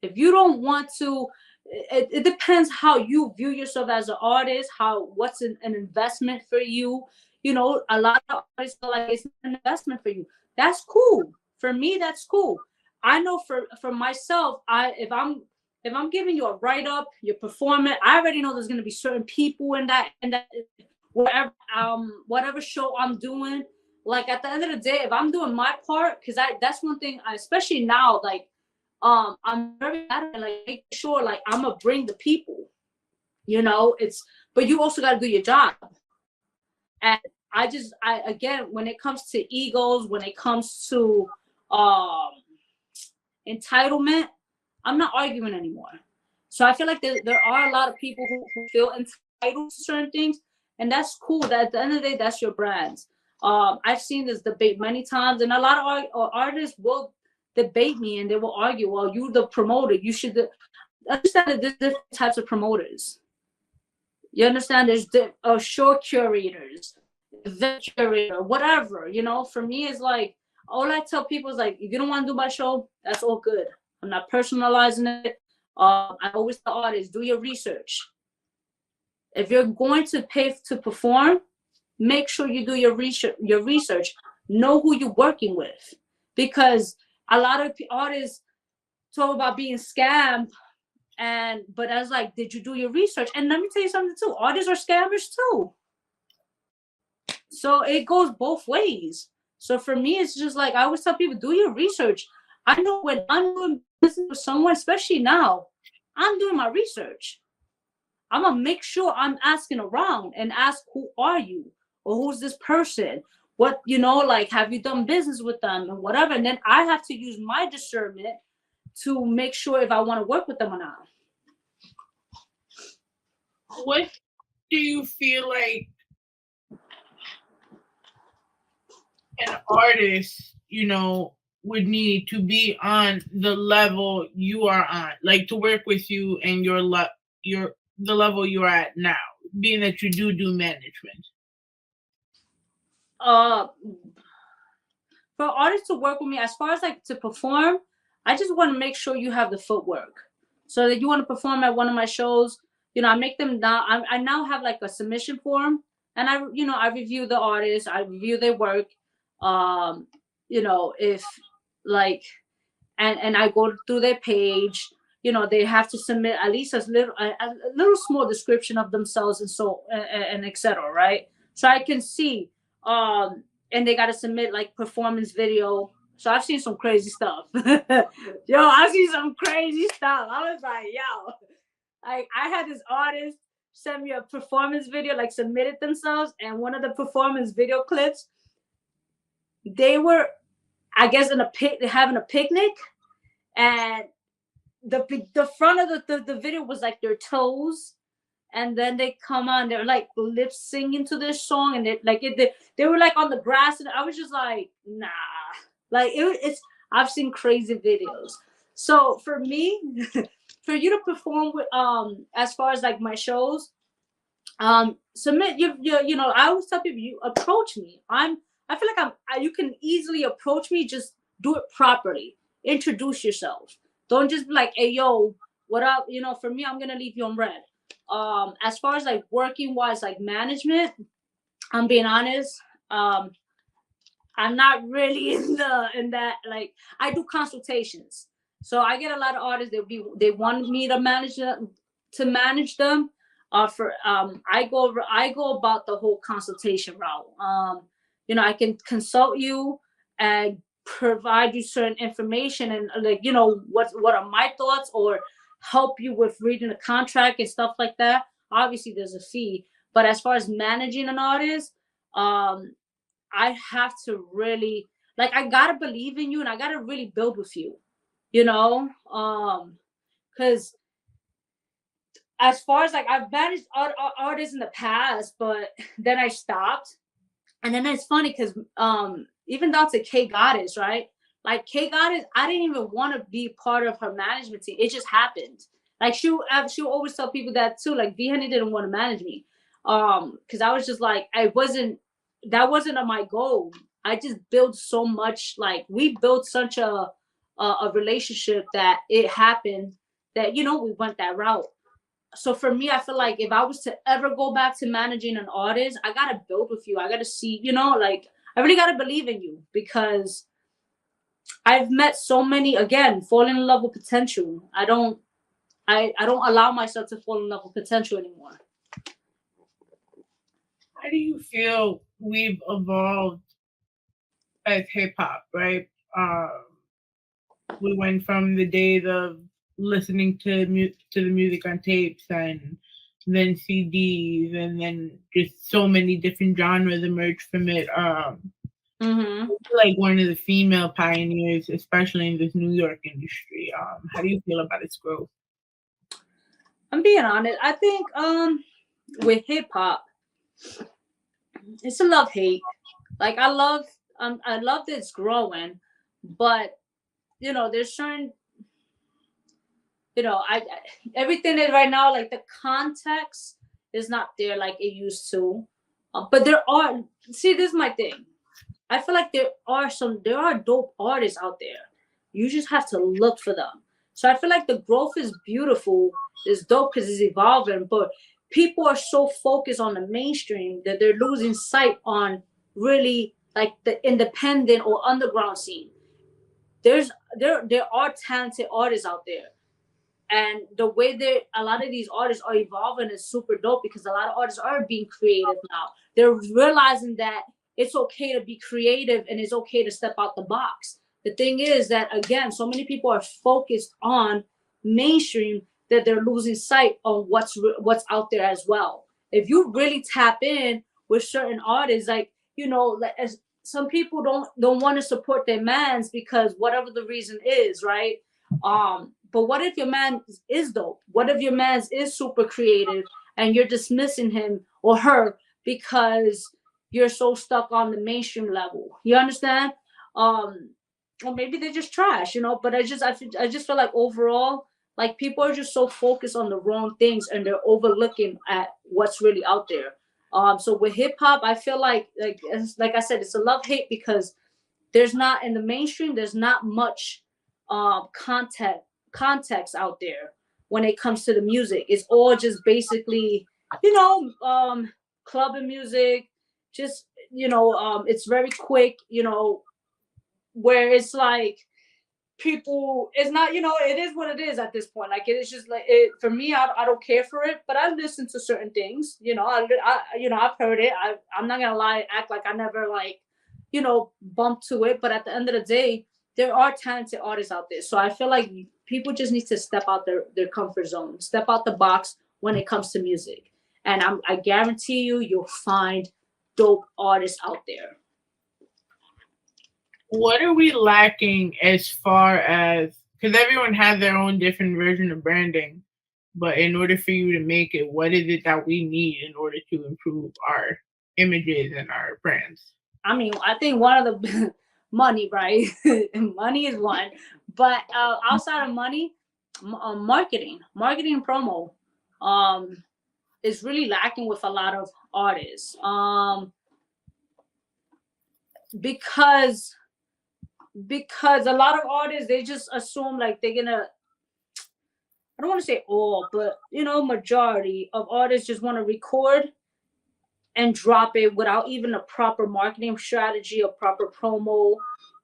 If you don't want to, it depends how you view yourself as an artist. What's an investment for you? A lot of artists feel like it's an investment for you. That's cool. For me, that's cool. I know for myself, if I'm giving you a write-up, you're performing, I already know there's gonna be certain people in that whatever show I'm doing. Like at the end of the day, if I'm doing my part, because that's one thing, especially now, like I'm very making sure like I'm gonna bring the people. But you also gotta do your job. And I again, when it comes to egos, when it comes to entitlement, I'm not arguing anymore. So I feel like there are a lot of people who feel entitled to certain things, and that's cool. That at the end of the day, that's your brands. I've seen this debate many times, and a lot of artists will debate me and they will argue, well, you the promoter, you should understand that there's different types of promoters. You understand? There's show curators, event curator, whatever. For me, it's like, all I tell people is like, if you don't want to do my show, that's all good. I'm not personalizing it. I always tell artists, do your research. If you're going to pay to perform, make sure you do your research. Know who you're working with, because a lot of artists talk about being scammed, but I was like, did you do your research? And let me tell you something too. Artists are scammers too. So it goes both ways. So for me, it's just like, I always tell people, do your research. I know when I'm doing business with someone, especially now, I'm doing my research. I'm going to make sure I'm asking around and ask, who are you? Or who's this person? What, have you done business with them and whatever? And then I have to use my discernment to make sure if I want to work with them or not. What do you feel like an artist, would need to be on the level you are on, like to work with you and the level you are at now, being that you do management? For artists to work with me, as far as like to perform, I just want to make sure you have the footwork. So that you want to perform at one of my shows, I make them now. I now have like a submission form, and I review the artists, I review their work. If like, and I go through their page, they have to submit at least a little small description of themselves and etc. Right? So I can see, and they got to submit like performance video. So I've seen some crazy stuff. I've seen some crazy stuff. I was like, I had this artist send me a performance video, like submitted themselves, and one of the performance video clips, they were, I guess, having a picnic, and the front of the video was like their toes, and then they come on, they're like lip singing to this song, and they were like on the grass, and I was just like, nah, like it's. I've seen crazy videos. So for me, for you to perform with as far as like my shows, submit you know, I always tell people, you approach me. I feel like you can easily approach me. Just do it properly. Introduce yourself. Don't just be like, hey yo, what up? You know, for me, I'm gonna leave you on red. As far as like working wise, like management, I'm being honest. I'm not really in that, like, I do consultations. So I get a lot of artists they want me to manage them. I go about the whole consultation route. You know, I can consult you and provide you certain information and, like, you know, what are my thoughts, or help you with reading the contract and stuff like that. Obviously there's a fee, but as far as managing an artist, I have to really, like, I gotta believe in you and I gotta really build with you, you know? Because as far as like, I've managed artists in the past, but then I stopped. And then it's funny because even down to K Goddess, right? Like K Goddess, I didn't even want to be part of her management team. It just happened. Like she'll always tell people that too. Like V Henny didn't want to manage me, because I was just like, that wasn't my goal. I just built so much. Like we built such a relationship that it happened that, you know, we went that route. So for me, I feel like if I was to ever go back to managing an artist, I gotta build with you. I gotta see, you know, like I really gotta believe in you, because I've met so many, again, falling in love with potential. I don't allow myself to fall in love with potential anymore. How do you feel we've evolved as hip hop, right? We went from the days of listening to the music on tapes, and then CDs, and then just so many different genres emerged from it. Like one of the female pioneers, especially in this New York industry. How do you feel about its growth? I'm being honest. I think with hip hop, it's a love hate. Like I love that it's growing, but you know, there's certain, you know, I everything is right now, like the context is not there like it used to. But this is my thing. I feel like there are dope artists out there. You just have to look for them. So I feel like the growth is beautiful, it's dope because it's evolving, but people are so focused on the mainstream that they're losing sight on really like the independent or underground scene. There are talented artists out there. And the way that a lot of these artists are evolving is super dope, because a lot of artists are being creative now. They're realizing that it's okay to be creative and it's okay to step out the box. The thing is that, again, so many people are focused on mainstream that they're losing sight on what's out there as well. If you really tap in with certain artists, like, you know, as some people don't want to support their mans because whatever the reason is, right? But what if your man is dope? What if your man is super creative and you're dismissing him or her because you're so stuck on the mainstream level? You understand? Or maybe they're just trash, you know. But I just feel like overall, like people are just so focused on the wrong things and they're overlooking at what's really out there. So with hip hop, I feel like I said, it's a love hate, because there's not, in the mainstream, there's not much context out there when it comes to the music. It's all just basically, you know, clubbing music, just, you know, it's very quick, you know, where it's like people, it's not, you know, it is what it is at this point. Like, it's just like, it for me, I don't care for it, but I listen to certain things, you know. I you know, I've heard it. I'm not gonna lie, act like I never, like, you know, bumped to it, but at the end of the day, there are talented artists out there. So I feel like people just need to step out their comfort zone, step out the box when it comes to music. And I guarantee you'll find dope artists out there. What are we lacking as far as, because everyone has their own different version of branding, but in order for you to make it, what is it that we need in order to improve our images and our brands? I mean, I think one of the money, right? Money is one, but outside of money, marketing and promo is really lacking with a lot of artists. Because a lot of artists, they just assume like they're gonna, I don't want to say all, but majority of artists just want to record and drop it without even a proper marketing strategy, a proper promo,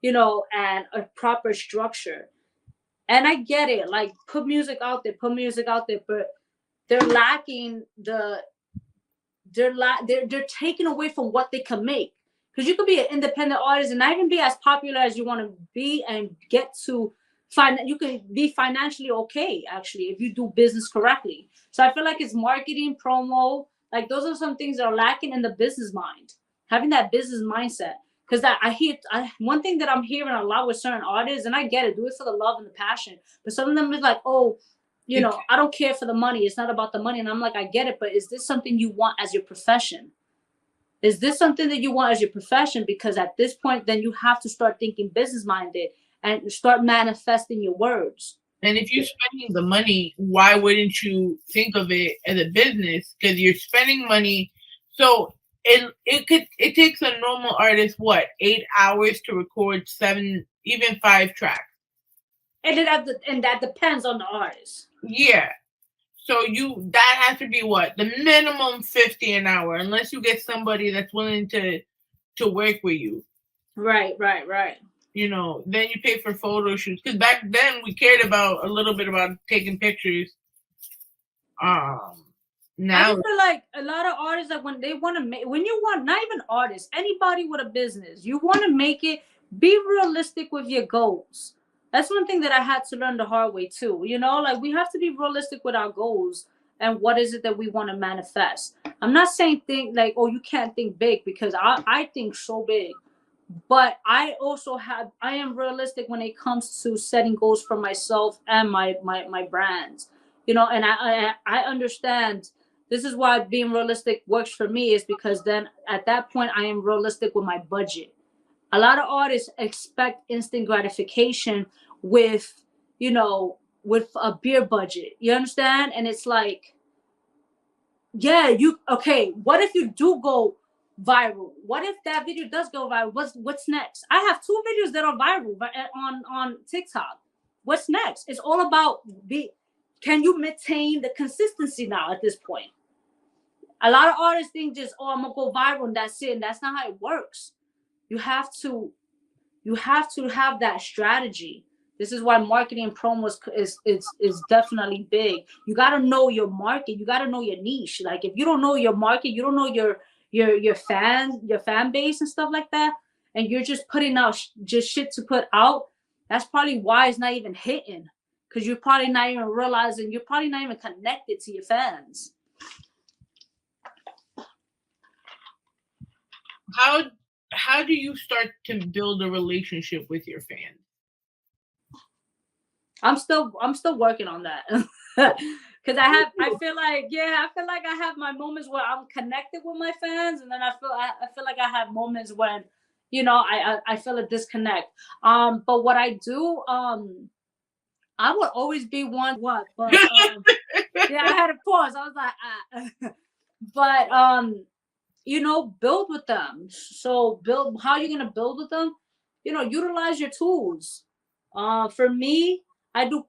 and a proper structure. And I get it, like put music out there, but they're lacking they're taken away from what they can make. Because you could be an independent artist and not even be as popular as you want to be, and get to you can be financially okay, actually, if you do business correctly. So I feel like it's marketing, promo, like those are some things that are lacking in the business mind, having that business mindset. Because one thing that I'm hearing a lot with certain artists, and I get it, do it for the love and the passion, but some of them is like, oh, I don't care for the money. It's not about the money. And I'm like, I get it, but is this something you want as your profession? Is this something that you want as your profession? Because at this point, then you have to start thinking business minded and start manifesting your words. And if you're spending the money, why wouldn't you think of it as a business? Because you're spending money. So it takes a normal artist, 8 hours to record 7, even 5 tracks. And that depends on the artist. Yeah. So that has to be the minimum 50 an hour, unless you get somebody that's willing to work with you. Right. Then you pay for photo shoots. Because back then we cared a little bit about taking pictures. Now I feel like a lot of artists, that when you want, not even artists, anybody with a business, you want to make it, be realistic with your goals. That's one thing that I had to learn the hard way too. Like we have to be realistic with our goals and what is it that we want to manifest. I'm not saying think like, oh, you can't think big, because I think so big. But I am realistic when it comes to setting goals for myself and my brands. And I understand. This is why being realistic works for me, is because then at that point I am realistic with my budget. A lot of artists expect instant gratification with a beer budget. You understand? And it's like, yeah, what if you do go viral? What if that video does go viral? What's next? I have 2 videos that are viral on TikTok. What's next? It's all about can you maintain the consistency now at this point? A lot of artists think just, oh, I'm gonna go viral and that's it. And that's not how it works. You have to have that strategy. This is why marketing and promo is definitely big. You gotta know your market. You gotta know your niche. Like if you don't know your market, you don't know your fan base and stuff like that, and you're just putting out just shit to put out, that's probably why it's not even hitting. Because you're probably not even realizing, you're probably not even connected to your fans. How do you start to build a relationship with your fans? I'm still working on that. Because I feel like I have my moments where I'm connected with my fans, and then I feel like I have moments when I feel a disconnect. But what I do, I would always be but yeah, I had to pause. I was like, but build with them. So how are you gonna build with them? Utilize your tools. For me, I do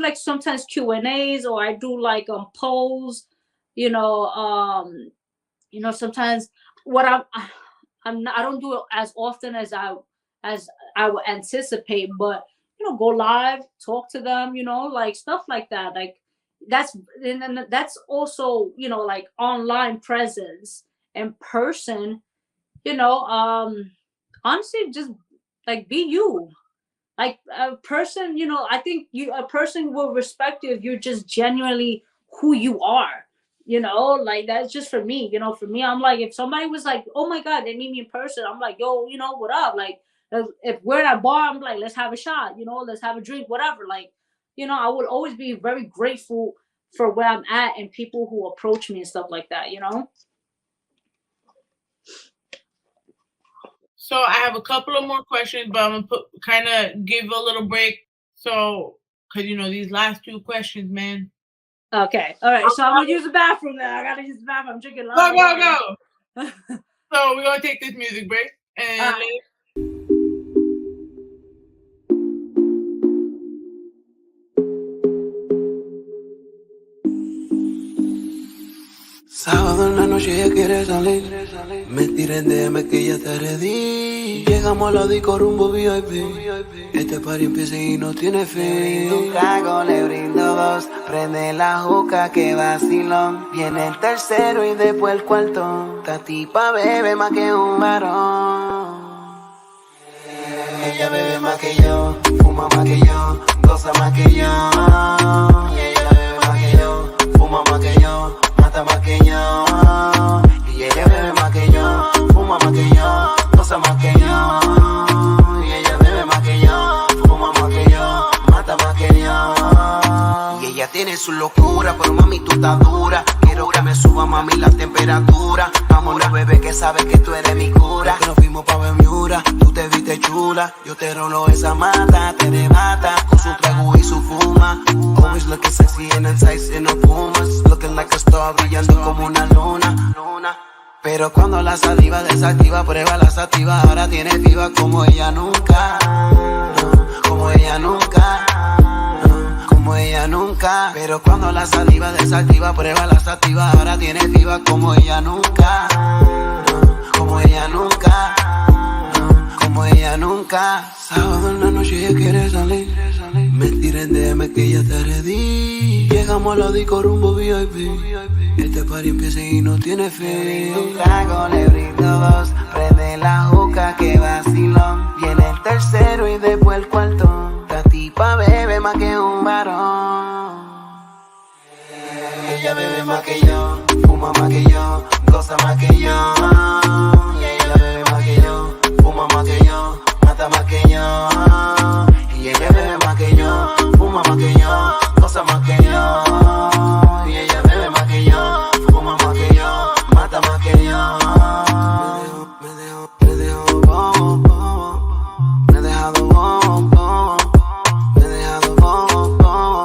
like sometimes Q&As, or I do like polls. Sometimes what I don't do it as often as I would anticipate, but go live, talk to them, like stuff like that. Like that's also like online presence. In person, honestly, just like be you. Like a person, I think a person will respect you if you're just genuinely who you are. Like that's just for me. For me, I'm like, if somebody was like, oh my God, they meet me in person, I'm like, yo, what up? Like if we're at a bar, I'm like, let's have a shot, let's have a drink, whatever. Like, I would always be very grateful for where I'm at and people who approach me and stuff like that, So I have a couple of more questions, but I'm gonna kind of give a little break. So Because, you know, these last 2 questions, man. Okay. All right. So I'm going to use the bathroom now. I got to use the bathroom. I'm drinking a lot of water. So we're going to take this music break. And Sábado en la noche ella quiere salir. Me tiré en DM que ya te ready. Llegamos a la disco rumbo VIP. Este party empieza y no tiene fin. Un trago, le brindo 2. Prende la juca que vacilón. Viene el tercero y después el cuarto. Esta tipa bebe más que un varón. Ella bebe más que yo, fuma más que yo, goza más que yo. Y ella bebe más que yo, fuma más que yo, mata más que yo. Y ella bebe más que yo, fuma más que yo, goza más que yo. Y ella bebe más que yo, fuma más que yo, mata más que yo. Y ella tiene su locura, pero mami tú estás dura. Quiero que me suba mami la temperatura. Vámonos bebé que sabes que tú eres mi cura. Que nos fuimos pa' Bermuda, tú te viste chula. Yo te rolo esa mata, te remata. Con su trago y su fuma. Always looking sexy and enticing in her pumas. Looking like a star, brillando como una luna. Pero cuando la saliva desactiva, prueba la sativa. Ahora tiene viva como ella nunca. Como ella nunca. Como ella nunca. Pero cuando la saliva desactiva, prueba la sativa. Ahora tiene viva como ella nunca. Como ella nunca. Como ella nunca. Sábado en la noche ella quiere salir. Me tiré en DM que ya te ready. Llegamos a la disco rumbo VIP. Este party empieza y no tiene fin. Un trago, le brindo 2. Prende la juca que vacilón. Viene el tercero y después el cuarto. Esta tipa bebe más que un varón. Ella bebe más que yo, fuma más que yo, goza más que yo. Y ella bebe más que yo, fuma más que yo, mata más que yo. Y ella bebe más que yo, fuma más que yo, goza más que yo. Y ella bebe más que yo, fuma más que yo, mata más que yo. Me dejo bobo, me he dejado bobo, me he dejado bobo,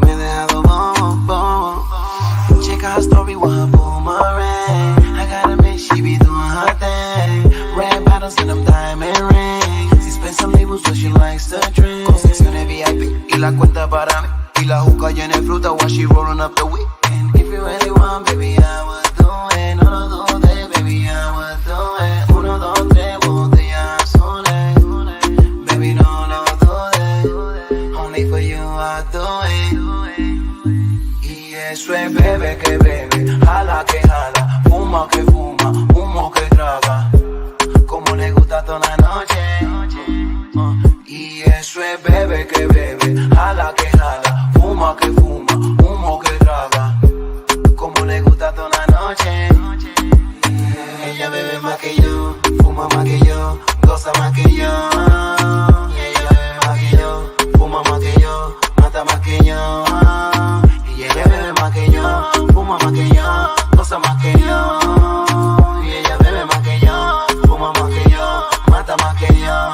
me he dejado bobo. Check out her story with her boomerang. I gotta admit she be doing her thing. Red bottles and them diamond rings. She spends some labels so she likes to drink. Con secciones VIP y la cuenta para mí. Y la juca llena de fruta while she rolling up the weekend. If you really want, baby, I would do it. No lo dudes, baby, I would do it. 1, 2, 3 botellas azules. Baby, no lo dudes. Only for you I do it. Y eso es bebe que bebe, jala que jala, fuma que fuma, humo que traga. Como le gusta toda la noche. Y eso es bebe que bebe, jala que jala, fuma que fuma, humo que traga. Como le gusta toda la noche. Ella bebe más que yo, fuma más que yo, goza más que yo. Y ella bebe más que yo, fuma más que yo, mata más que yo. Y ella bebe más que yo, fuma más que yo, goza más que yo. Y ella bebe más que yo, fuma más que yo, mata más que yo.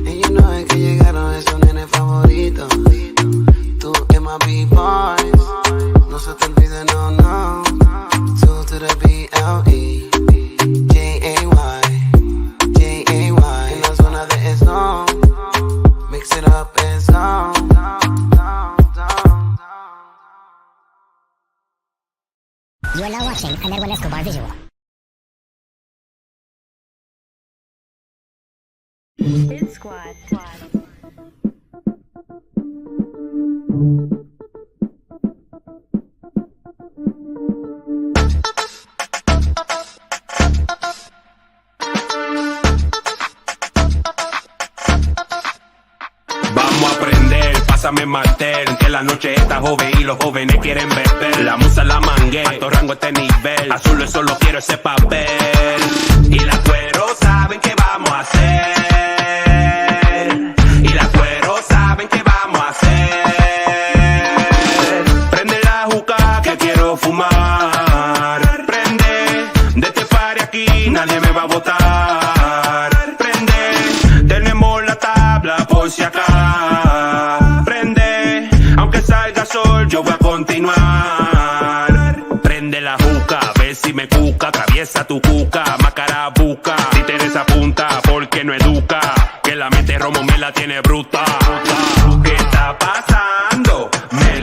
Ellos no es que llegaron esos nenes favoritos. Tú y my B-boys. No se te olvide, no, no. 2 to the B-L-E J-A-Y J-A-Y. En la zona de zone. Mix it up and zone. You are now watching an Edwin Escobar visual. Hit Squad. Vamos a aprender, pásame martel, que la noche está joven y los jóvenes quieren beber. La musa la mangué, alto rango este nivel, azul yo solo quiero ese papel. Y las cueros saben que vamos a hacer. Y las cueros saben que vamos a hacer. Prende la juca que quiero fumar. Prende, de este party aquí nadie me va a botar. Prende, tenemos la tabla por si acaso. tiene bruta. ¿Qué está pasando?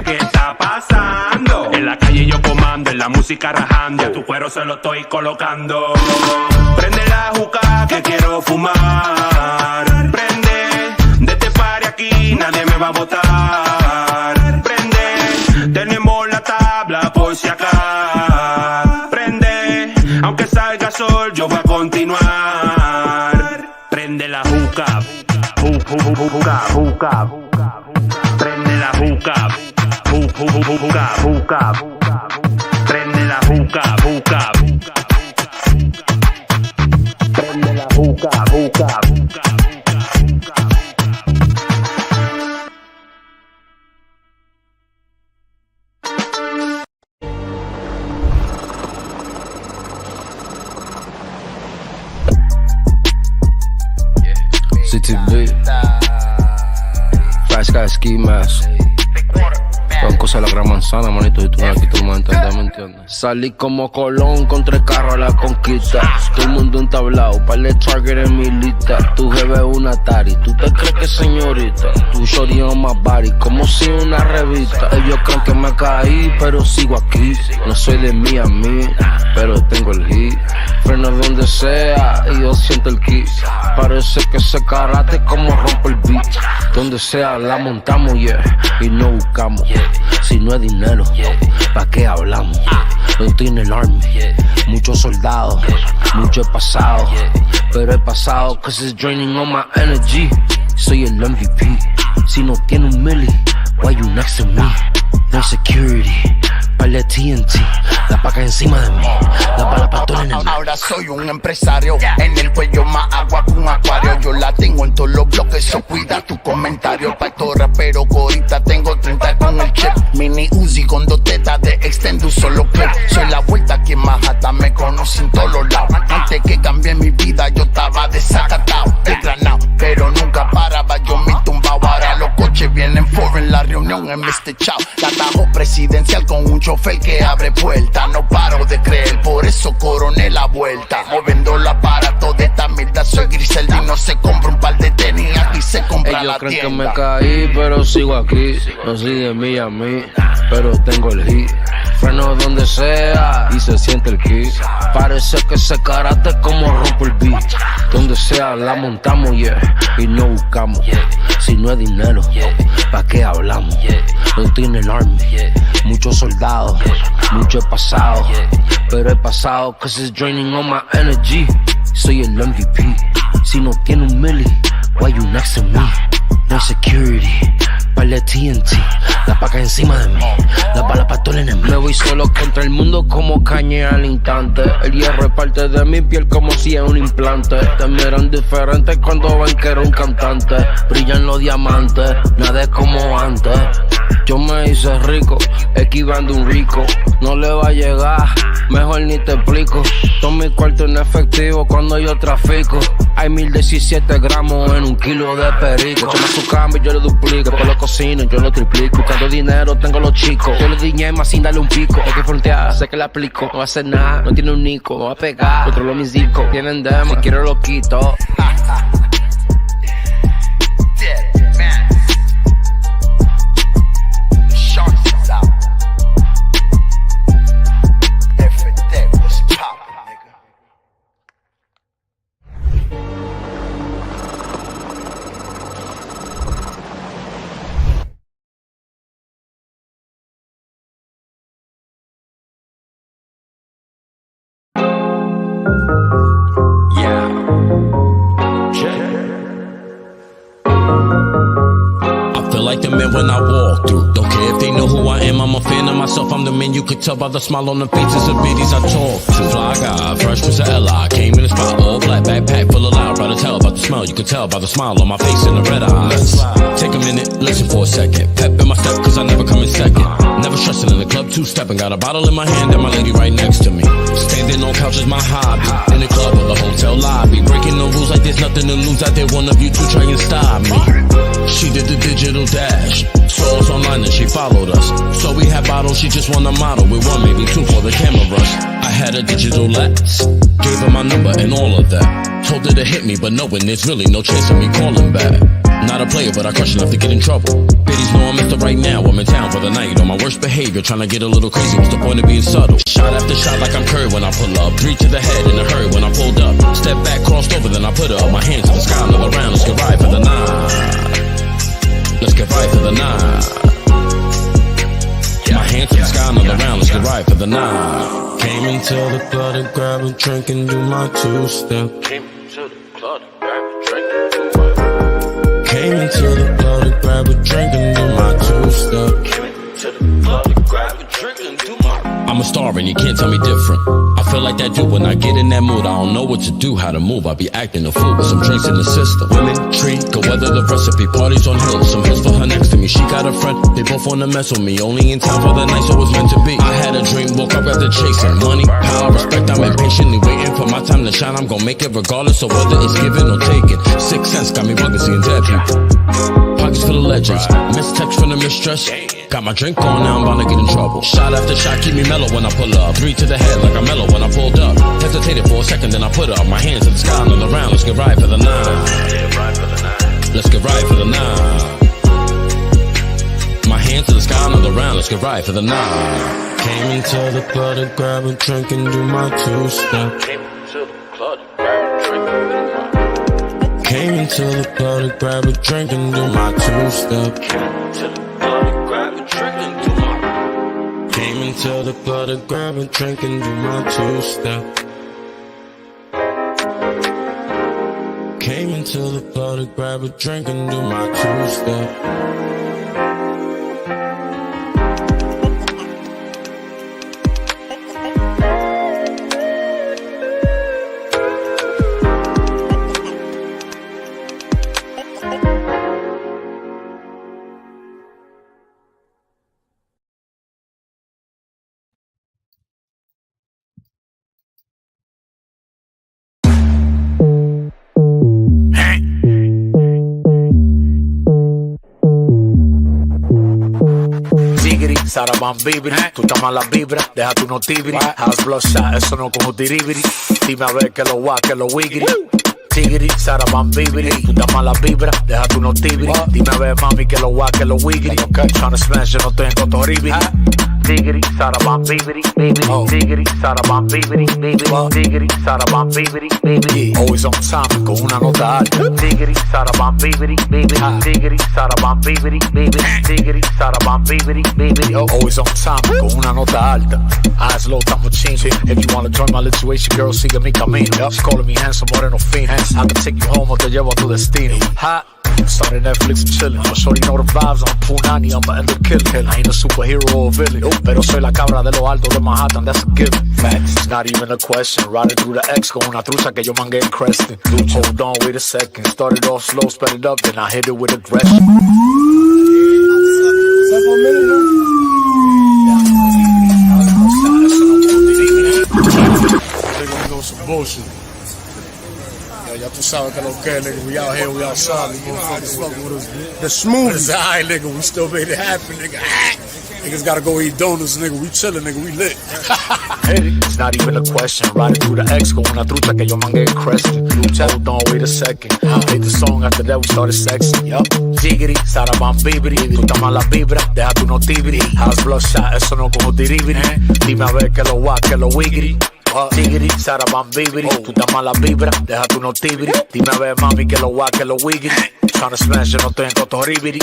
¿Qué está pasando? En la calle yo comando, en la música rajando. A tu cuero se lo estoy colocando. Prende la juca que quiero fumar. Prende, de este party aquí nadie me va a botar. Prende, tenemos la tabla por si acá. Prende, aunque salga sol yo voy a continuar. Prende la juca, juca. Prende la juca, juca. Prende la juca. Prende la juca. CTV Fast Guy Ski Mask son cosas de la gran manzana, manito, y tú aquí tú me entiendes. Salí como Colón con 3 carros a la conquista. Todo el mundo entablado, par de target en mi lista. Tu jefe es una Atari, tú te crees que es señorita. Tu shorty on my body, como si una revista. Ellos creen que me caí, pero sigo aquí. No soy de Miami, pero tengo el hit. Freno donde sea y yo siento el kick. Parece que ese karate como rompe el beat. Donde sea la montamos, yeah, y no buscamos. Si no es dinero, ¿pa' qué hablamos? No tiene el army, muchos soldados, mucho he pasado. Pero he pasado cause it's draining all my energy. Soy el MVP, si no tiene un milli, why you next to me? No security, par de TNT, la paca encima de mí, la bala pa' todo el enemigo. Ahora soy un empresario, en el cuello más agua que un acuario. Yo la tengo en todos los bloques, so cuida tu comentario. Pa' estos raperos ahorita tengo 30 con el chip. Mini Uzi con 2 tetas de extend un solo clip. Soy la vuelta aquí en Manhattan, me conocen en todos los lados. Antes que cambié mi vida yo estaba desacatado, desgranado, pero nunca paraba yo mi tumbao. Ahora los coches vienen foreign, la reunión en Mr. Chao. La tajo presidencial con un chofer que abre puerta. No paro de creer, por eso coroné la vuelta. Moviendo los aparatos de esta mierda. Soy Griselda y no se compra un par de tenis, aquí se compra la tienda. Ellos creen que me caí, pero sigo aquí. No soy de Miami, pero tengo el hit. Freno donde sea y se siente el kick. Parece que ese karate como rompe el beat. Donde sea la montamos, yeah, y no buscamos. Si no es dinero, ¿pa' qué hablamos? No tiene el army, muchos soldados, mucho he pasado. Pero he pasado cause it's draining all my energy. Soy el MVP, si no tiene un milli, why you next to me? No security, par de TNT, la paca encima de mí, la bala pa' todo el enemigo. Me voy solo contra el mundo como cañe al instante. El hierro es parte de mi piel como si es un implante. Te miran diferente cuando ven que era un cantante. Brillan los diamantes, nada es como antes. Yo me hice rico, esquivando un rico. No le va a llegar, mejor ni te explico. Todo mi cuarto en efectivo cuando yo trafico. Hay 1017 gramos en 1 kilo de perico. Toma su cambio y yo lo duplico. Después lo cocino y yo lo triplico. Buscando dinero tengo los chicos. Yo le diñé más sin darle un pico. Hay que frontear, sé que la aplico. No va a hacer nada, no tiene un nico. No va a pegar, controlo mis discos. Tienen demo, si quiero lo quito. When I walk through, don't care if they know who I am, I'm a fan of myself, I'm the man, you could tell by the smile on the faces of biddies I talk to. Fly guy, fresh Prince of Ella, came in the spot, all black, backpack full of loud, try to tell about the smell, you could tell by the smile on my face and the red eyes. Take a minute, listen for a second, pep in my step cause I never come in second. Never stressing in the club, two-stepping, got a bottle in my hand and my lady right next to me. Standing on couch is my hobby, in the club or the hotel lobby, breaking the rules like there's nothing to lose, out there one of you two try and stop me. She did the digital dash, saw us online and she followed us. So we had bottles, she just won a model. We won maybe 2 for the camera rush. I had a digital lapse, gave her my number and all of that. Told her to hit me, but knowing there's really no chance of me calling back. Not a player, but I crush enough to get in trouble. Biddies know I'm Mr. Right Now, I'm in town for the night. On my worst behavior, trying to get a little crazy. What's the point of being subtle? Shot after shot like I'm Curry when I pull up. 3 to the head in a hurry when I pulled up. Step back, crossed over, then I put up. My hands to the sky, another round, let's get right for the 9. Let's get right for the 9. My hands to the sky, another round, let's get right for the 9. Came into the club to grab a drink and do my 2-step. Came into the club to grab a drink and do my 2-step. Came into the club to grab a drink and do my 2-step. I'm a star and you can't tell me different. I feel like that dude when I get in that mood. I don't know what to do, how to move. I be acting a fool with some drinks in the system. Women treat, go weather the recipe. Parties on hills, some hills for her next to me. She got a friend, they both wanna mess with me. Only in town for the night, so it's meant to be. I had a dream, woke up after chasing money, power, respect. I'm impatiently waiting for my time to shine. I'm gonna make it regardless of whether it's given or taken. 6 cents got me bugging seeing dead people. Pockets full of legends, missed text from the mistress. Got my drink on, now I'm bound to get in trouble. Shot after shot, keep me mellow when I pull up. 3 to the head like I'm mellow when I pulled up. Hesitated for a second, then I put up my hands to the sky, another round. Let's get right for the 9. Let's get right for the 9. My hands to the sky, another round. Let's get right for the 9. Came into the club to grab a drink and do my 2-step. Came into the club to grab a drink and do my 2-step. Came into the club to grab a drink and do my 2-step. Came into the club to grab a drink and do my 2-step. Saraban Bibri, tú estás mala vibra, deja tu no tibri. House bloodshot, eso no como tiribiri. Dime a ver que lo guá, que lo wigiri. Tigri, Saraban Bibri, tú estás mala vibra, deja tu no tibri. Dime a ver mami que lo guá, que lo wigiri. Tryna smash, yo no estoy en cotoribiri. Tigri, Saraban Bibri, baby. Tigri, Saraban Bibri, baby. Tigri, Saraban Bibri, baby. Always on time, con una nota alta. Tigri, Saraban Bibri, baby. Tigri, Saraban Bibri, baby. Tigri, Saraban Bibri, baby. Always on time, con una nota alta. Eyes low, estamos chinos. If you wanna join my situation, girl, sigue mi camino. She's calling me handsome, moreno fino. I can take you home o te llevo a tu destino. Hot. Started Netflix and chillin'. I'm shorty know the vibes, I'm Punani, I'm a end killer. I ain't a superhero or a villain, pero soy la cabra de lo alto de Manhattan, that's a given. Facts, it's not even a question. Riding through the X con una trucha que yo mangué en Creston. Hold on, wait a second. Started off slow, sped it up, then I hit it with aggression. Some bullshit. Ya tú sabes que lo que es, nigga. We out here, we outside. You motherfuckers fucking with us. The smoothest. Alright, nigga. We still made it happen, nigga. Niggas gotta go eat donuts, nigga. We chillin', nigga. We lit. It's not even a question. Riding through the X con una trucha que yo mangué en Creston. Hold on, wait a second. I made the song, after that we started sexing. Yup. Jiggity, Saraban Bibri. Tú estás mala vibra, deja tu no tibri. House bloodshot, eso no como tiribiri. Dime a ver que lo guá, que lo wigiri. Tigri, Saraban Bibri, tú estás mala vibra, deja tu no tibri. Dime a ver mami que lo guá, que lo wigiri. Tryna smash, yo no estoy en cotoribiri.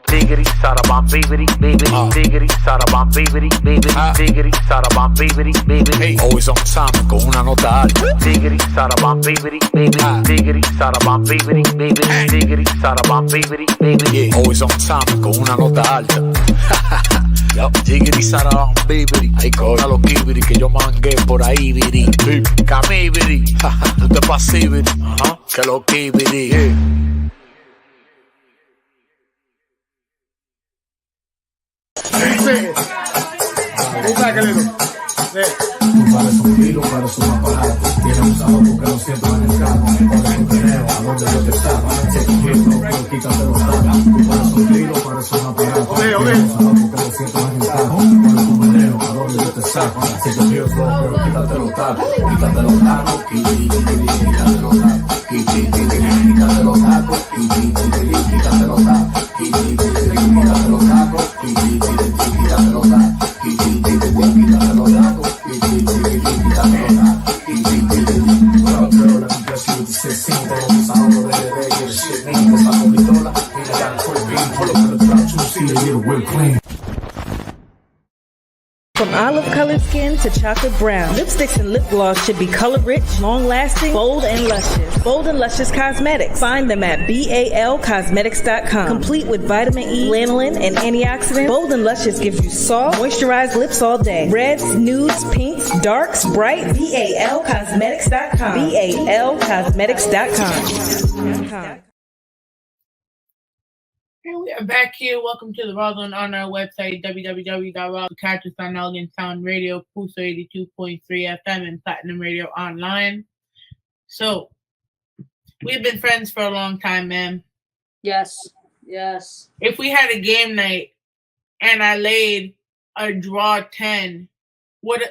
Tigri, Saraban Bibri, baby. Tigri, Saraban Bibri, baby. Tigri, Saraban Bibri, baby. Always on time, con una nota alta. Tigri, Saraban Bibri, baby. Tigri, Saraban Bibri, baby. Tigri, Saraban Bibri, baby. Always on time, con una nota alta. Jiggity, Saraban Bibri. Ay, coña los kibiri que yo mangué por ahí, biri. Camibiri, tú te pasibiri. Que los kibiri. Parece un kilo, parece un aparato. Tiene un sabor porque lo siento en el carro. Parece un peneo, a donde yo te saco. Si es un kilo, pero quítate los tacos. Parece un kilo, parece un aparato. Tiene un sabor porque lo siento en el carro. Parece un peneo, a donde yo te saco. Take the pills, bro, pero quítate los tacos. Quítate los tacos. Quítate los tacos. Quítate los tacos. Quítate los tacos. Quítate los tacos. Quítate los From olive colored skin to chocolate brown, lipsticks and lip gloss should be color rich, long lasting, bold and luscious. Bold and Luscious Cosmetics. Find them at balcosmetics.com. Complete with vitamin E, lanolin, and antioxidants, Bold and Luscious gives you soft, moisturized lips all day. Reds, nudes, pinks, darks, bright. balcosmetics.com. balcosmetics.com. And we are back here. Welcome to the Rawrdzone on our website, www.rawrdzone. Catch us on Elegant Sound Radio, Puso 82.3 FM, and Platinum Radio Online. So, we've been friends for a long time, man. Yes, yes. If we had a game night and I laid a draw 10, what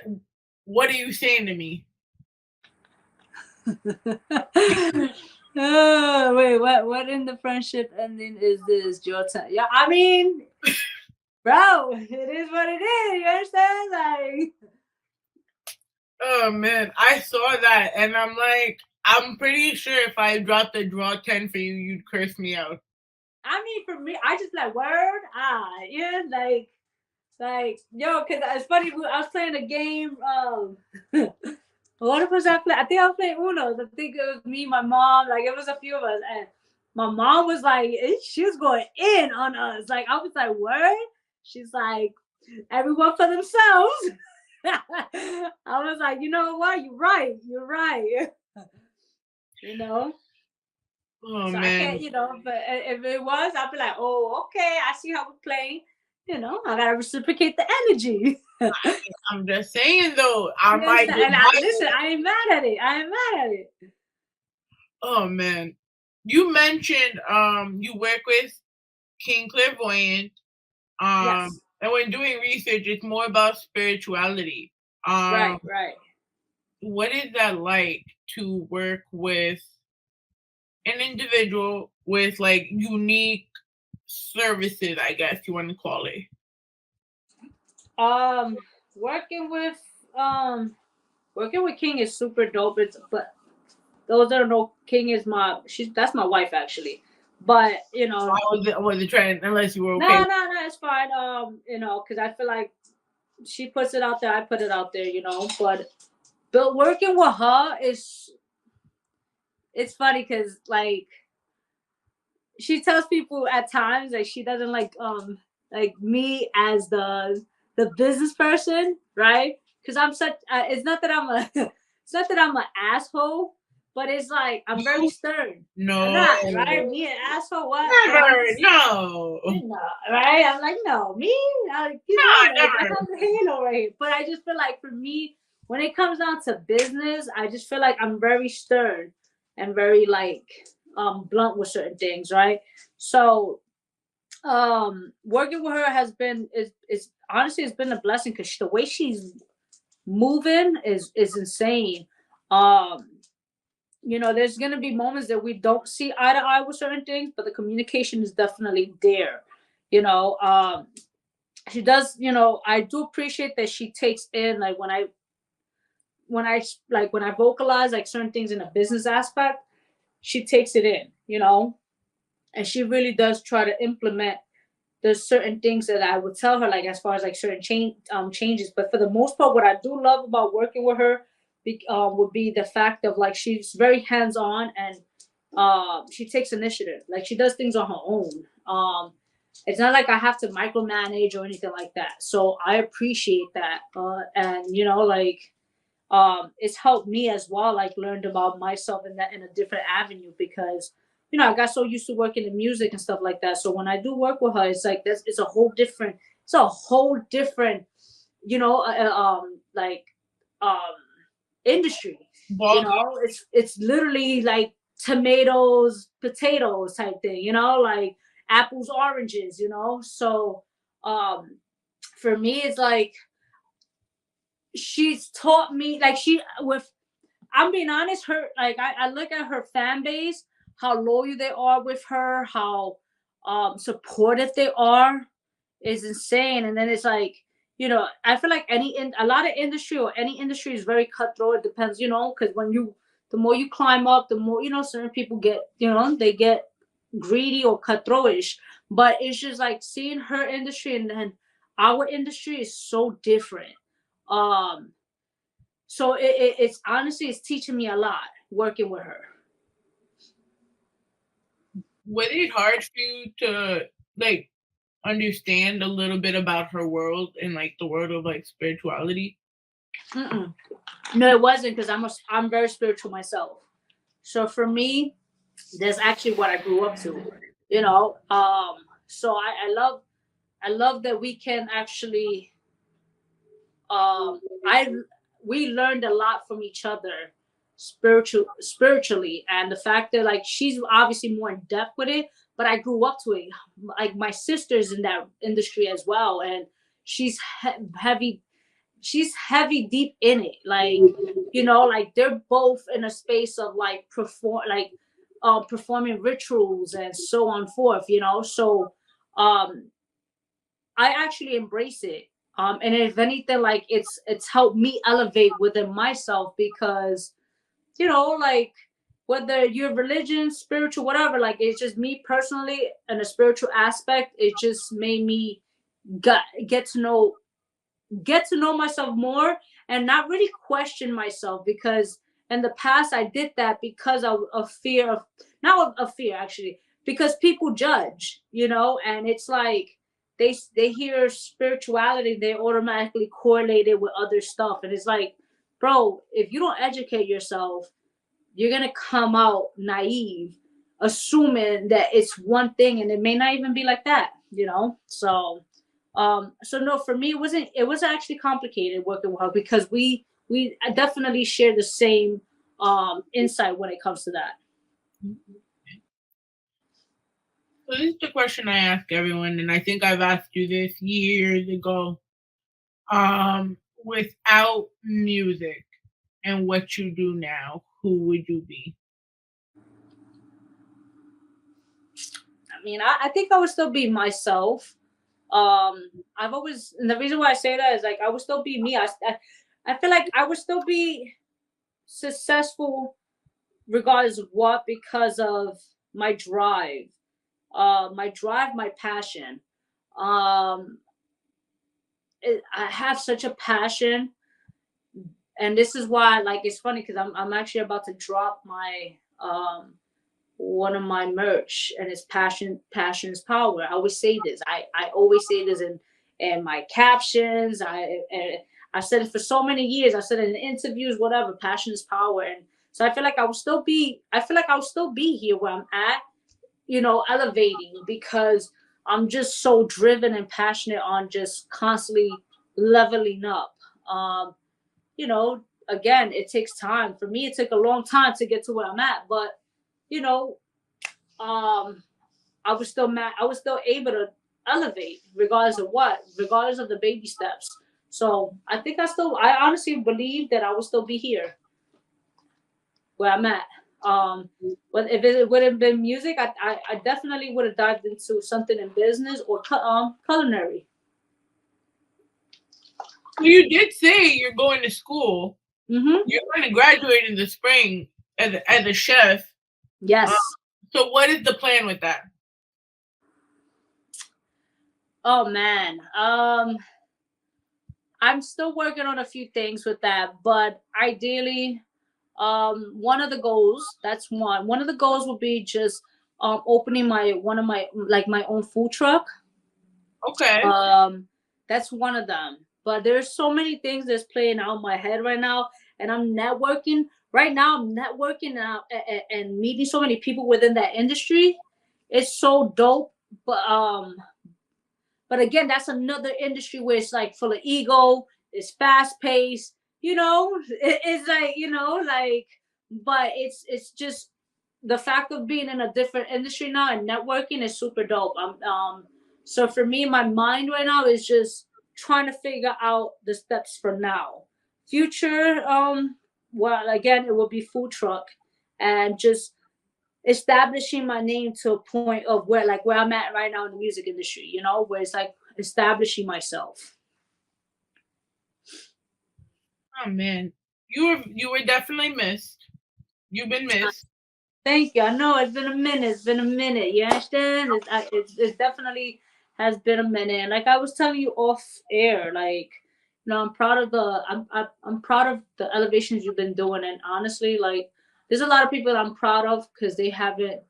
are you saying to me? Wait, what in the friendship ending is this, Jordan? Yeah, I mean, bro, it is what it is. You understand? Like, oh man, I saw that and I'm like, I'm pretty sure if I dropped a draw 10 for you, you'd curse me out. I mean, for me, I just like word, yeah, like, yo, cause it's funny. I was playing a game. What was I playing? I think I was playing Uno. I think it was me, my mom. Like it was a few of us, and my mom was like, she was going in on us. Like I was like, word. She's like, everyone for themselves. I was like, you know what? You're right. You know. Oh so man. I can't, but if it was, I'd be like, oh, okay. I see how we're playing. I gotta reciprocate the energy. I'm just saying though. Listen, I ain't mad at it. Oh man. You mentioned you work with King Clairvoyant. Yes. And when doing research, it's more about spirituality. Right. What is that like to work with an individual with like unique services, I guess you want to call it? Working with King is super dope. But those that don't know, King is that's my wife actually. But I wasn't trying unless you were okay. No, it's fine. Because I feel like she puts it out there, I put it out there, But working with her it's funny because like she tells people at times like she doesn't like me as the business person, right? Because I'm such it's not that I'm an asshole, but it's like I'm very stern. No, I'm not, right? Me an asshole? What? Never, no. Right? I'm like, no, me? Never. Right? But I just feel like for me, when it comes down to business, I just feel like I'm very stern and very like blunt with certain things, right? So working with her has been is honestly it's been a blessing because the way she's moving is insane. There's gonna be moments that we don't see eye to eye with certain things, but the communication is definitely there. She does. I do appreciate that she takes in like when I vocalize like certain things in a business aspect, she takes it in, and she really does try to implement. There's certain things that I would tell her, like as far as like certain changes. But for the most part, what I do love about working with her would be the fact of like she's very hands-on and she takes initiative. Like she does things on her own. It's not like I have to micromanage or anything like that. So I appreciate that. And it's helped me as well, like learned about myself in a different avenue because I got so used to working in music and stuff like that. So when I do work with her, it's like it's a whole different industry. It's literally like tomatoes, potatoes type thing, like apples, oranges, So for me, it's like she's taught me, like, I'm being honest, her, like, I look at her fan base, how loyal they are with her, how supportive they are, is insane. And then it's like, I feel like a lot of industry, or any industry, is very cutthroat. It depends, because the more you climb up, the more, certain people get, they get greedy or cutthroatish. But it's just like seeing her industry and then our industry is so different. So it's honestly, it's teaching me a lot working with her. Was it hard for you to like understand a little bit about her world and like the world of like spirituality? Mm-mm. No, it wasn't, because I'm very spiritual myself. So for me, that's actually what I grew up to. So I love that we can actually we learned a lot from each other spiritually, and the fact that, like, she's obviously more in depth with it, but I grew up to it. Like, my sister's in that industry as well, and she's heavy deep in it, like, like, they're both in a space of like performing rituals and so on forth, so I actually embrace it. And if anything, like, it's helped me elevate within myself, because, like, whether you're religion, spiritual, whatever, like, it's just me personally, in a spiritual aspect, it just made me get to know myself more, and not really question myself, because in the past I did that because of fear of, not of fear actually, because people judge, and it's like they hear spirituality, they automatically correlate it with other stuff, and it's like, bro, if you don't educate yourself, you're gonna come out naive, assuming that it's one thing, and it may not even be like that, so no, for me, it wasn't actually complicated working with her, because we definitely share the same insight when it comes to that. So this is the question I ask everyone, and I think I've asked you this years ago. Without music and what you do now, who would you be? I mean, I think I would still be myself. I've always, and the reason why I say that is, like, I would still be me. I feel like I would still be successful regardless of what, because of my drive, my passion. I have such a passion, and this is why, like, it's funny, because I'm actually about to drop my one of my merch, and it's passion is power. I always say this. I always say this in my captions. I said it for so many years. I said it in interviews, whatever. Passion is power, and so I feel like I'll still be here where I'm at, elevating, because I'm just so driven and passionate on just constantly leveling up. Again, it takes time. For me, it took a long time to get to where I'm at, but I was still able to elevate, regardless of the baby steps. So I think I honestly believe that I will still be here where I'm at. But if it would have been music, I definitely would have dived into something in business or culinary. Well, you did say you're going to school. Mm-hmm. You're going to graduate in the spring as a chef. Yes. So what is the plan with that? Oh man. I'm still working on a few things with that, but ideally, one of the goals will be just opening my own food truck. Okay. That's one of them. But there's so many things that's playing out in my head right now, and I'm networking. Right now, I'm networking and meeting so many people within that industry. It's so dope. But again, that's another industry where it's like full of ego. It's fast paced. It's like, but it's just the fact of being in a different industry now and networking is super dope. So for me, my mind right now is just trying to figure out the steps for now. future, well, again, it will be food truck, and just establishing my name to a point of where I'm at right now in the music industry, where it's like establishing myself. Oh man, you were definitely missed. You've been missed. Thank you. I know it's been a minute. It's been a minute. You understand? It's definitely has been a minute. And like I was telling you off air, like, I'm proud of I'm proud of the elevations you've been doing. And honestly, like, there's a lot of people that I'm proud of because they haven't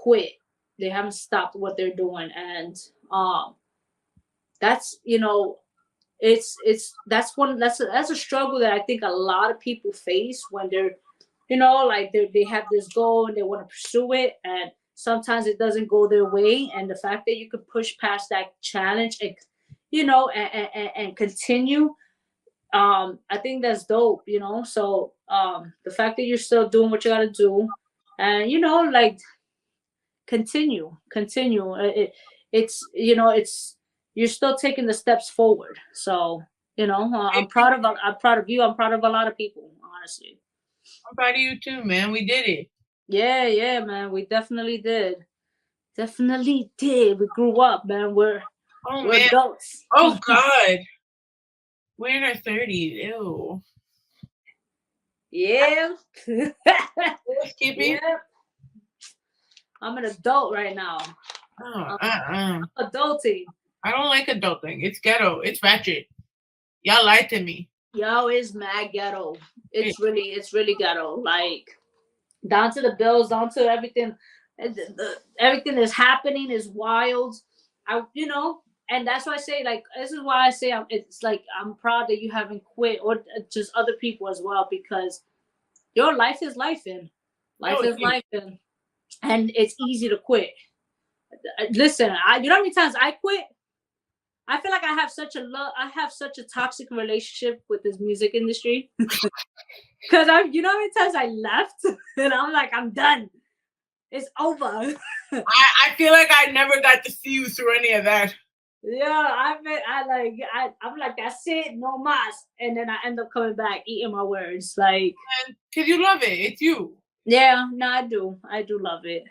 quit. They haven't stopped what they're doing. And that's that's a struggle that I think a lot of people face when they're like they have this goal and they want to pursue it, and sometimes it doesn't go their way. And the fact that you could push past that challenge and and continue, I think that's dope. So the fact that you're still doing what you got to do, and like continue. It's you're still taking the steps forward. So I'm proud of you. I'm proud of a lot of people, honestly. I'm proud of you too, man. We did it. Yeah, man. We definitely did. Definitely did. We grew up, man. We're adults. Oh God. We're in our 30s. Ew. Yeah. Skippy. Yeah. I'm an adult right now. I'm adulting. I don't like adulting. It's ghetto. It's ratchet. Y'all lied to me. Yo, it's mad ghetto. It's really ghetto. Like, down to the bills, down to everything. Everything that's happening is wild. And that's why I say, like, this is why I say it's like I'm proud that you haven't quit, or just other people as well, because your life is life in. Life is life in. And it's easy to quit. Listen, you know how many times I quit? I feel like I have such a toxic relationship with this music industry. Because you know how many times I left and I'm like, I'm done. It's over. I feel like I never got to see you through any of that. Yeah, I'm like, that's it, no mas. And then I end up coming back, eating my words. Like, because you love it. It's you. Yeah, no, I do. I do love it.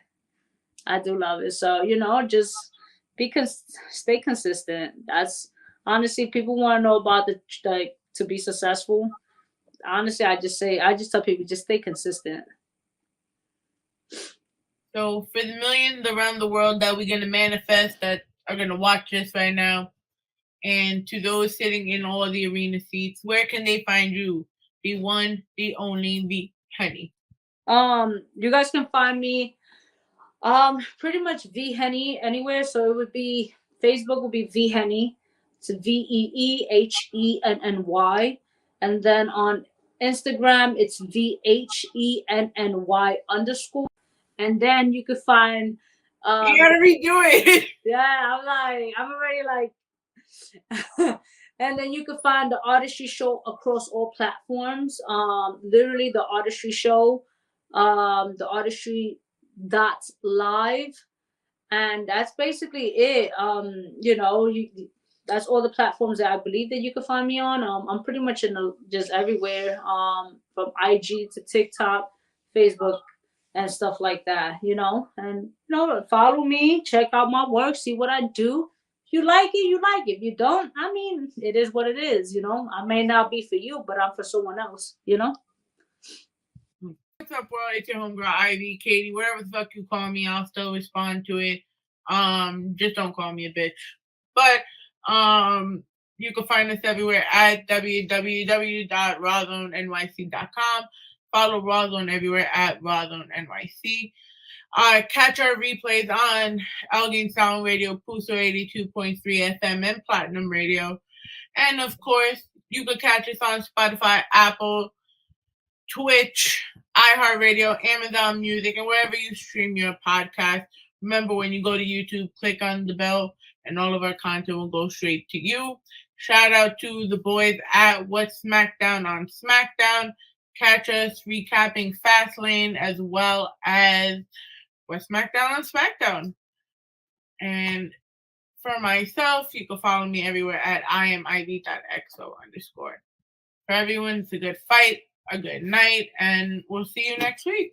I do love it. So, just stay consistent. That's honestly, people want to know about to be successful. Honestly, I just tell people, just stay consistent. So for the millions around the world that we're going to manifest, that are going to watch this right now, and to those sitting in all the arena seats, where can they find you? The one, the only, V Henny. You guys can find me pretty much V Henny anywhere. So it would be Facebook would be V Henny. It's VEEHENNY. And then on Instagram it's VHENNY_. And then you could find you gotta redo it. Yeah, I'm already like and then you can find the Artistry Show across all platforms. Literally the Artistry Show, the Artistry.live, and that's basically it. That's all the platforms that I believe that you can find me on. I'm pretty much just everywhere, from IG to TikTok, Facebook, and stuff like that. And follow me, check out my work, see what I do. If you like it, you like it. If you don't, I mean, it is what it is. I may not be for you, but I'm for someone else. What's up, world? It's your homegirl Ivy, Katie, whatever the fuck you call me, I'll still respond to it. Just don't call me a bitch. But you can find us everywhere at www.rawrzonenyc.com. Follow Rawrrzone everywhere at rawrzonenyc. Catch our replays on Elgin Sound Radio, Puso 82.3 FM, and Platinum Radio. And of course, you can catch us on Spotify, Apple, Twitch, iHeartRadio, Amazon Music, and wherever you stream your podcast. Remember, when you go to YouTube, click on the bell, and all of our content will go straight to you. Shout out to the boys at What's SmackDown on SmackDown. Catch us recapping Fastlane as well as What's SmackDown on SmackDown. And for myself, you can follow me everywhere at IamIV.xo_. For everyone, it's a good fight, a good night, and we'll see you next week.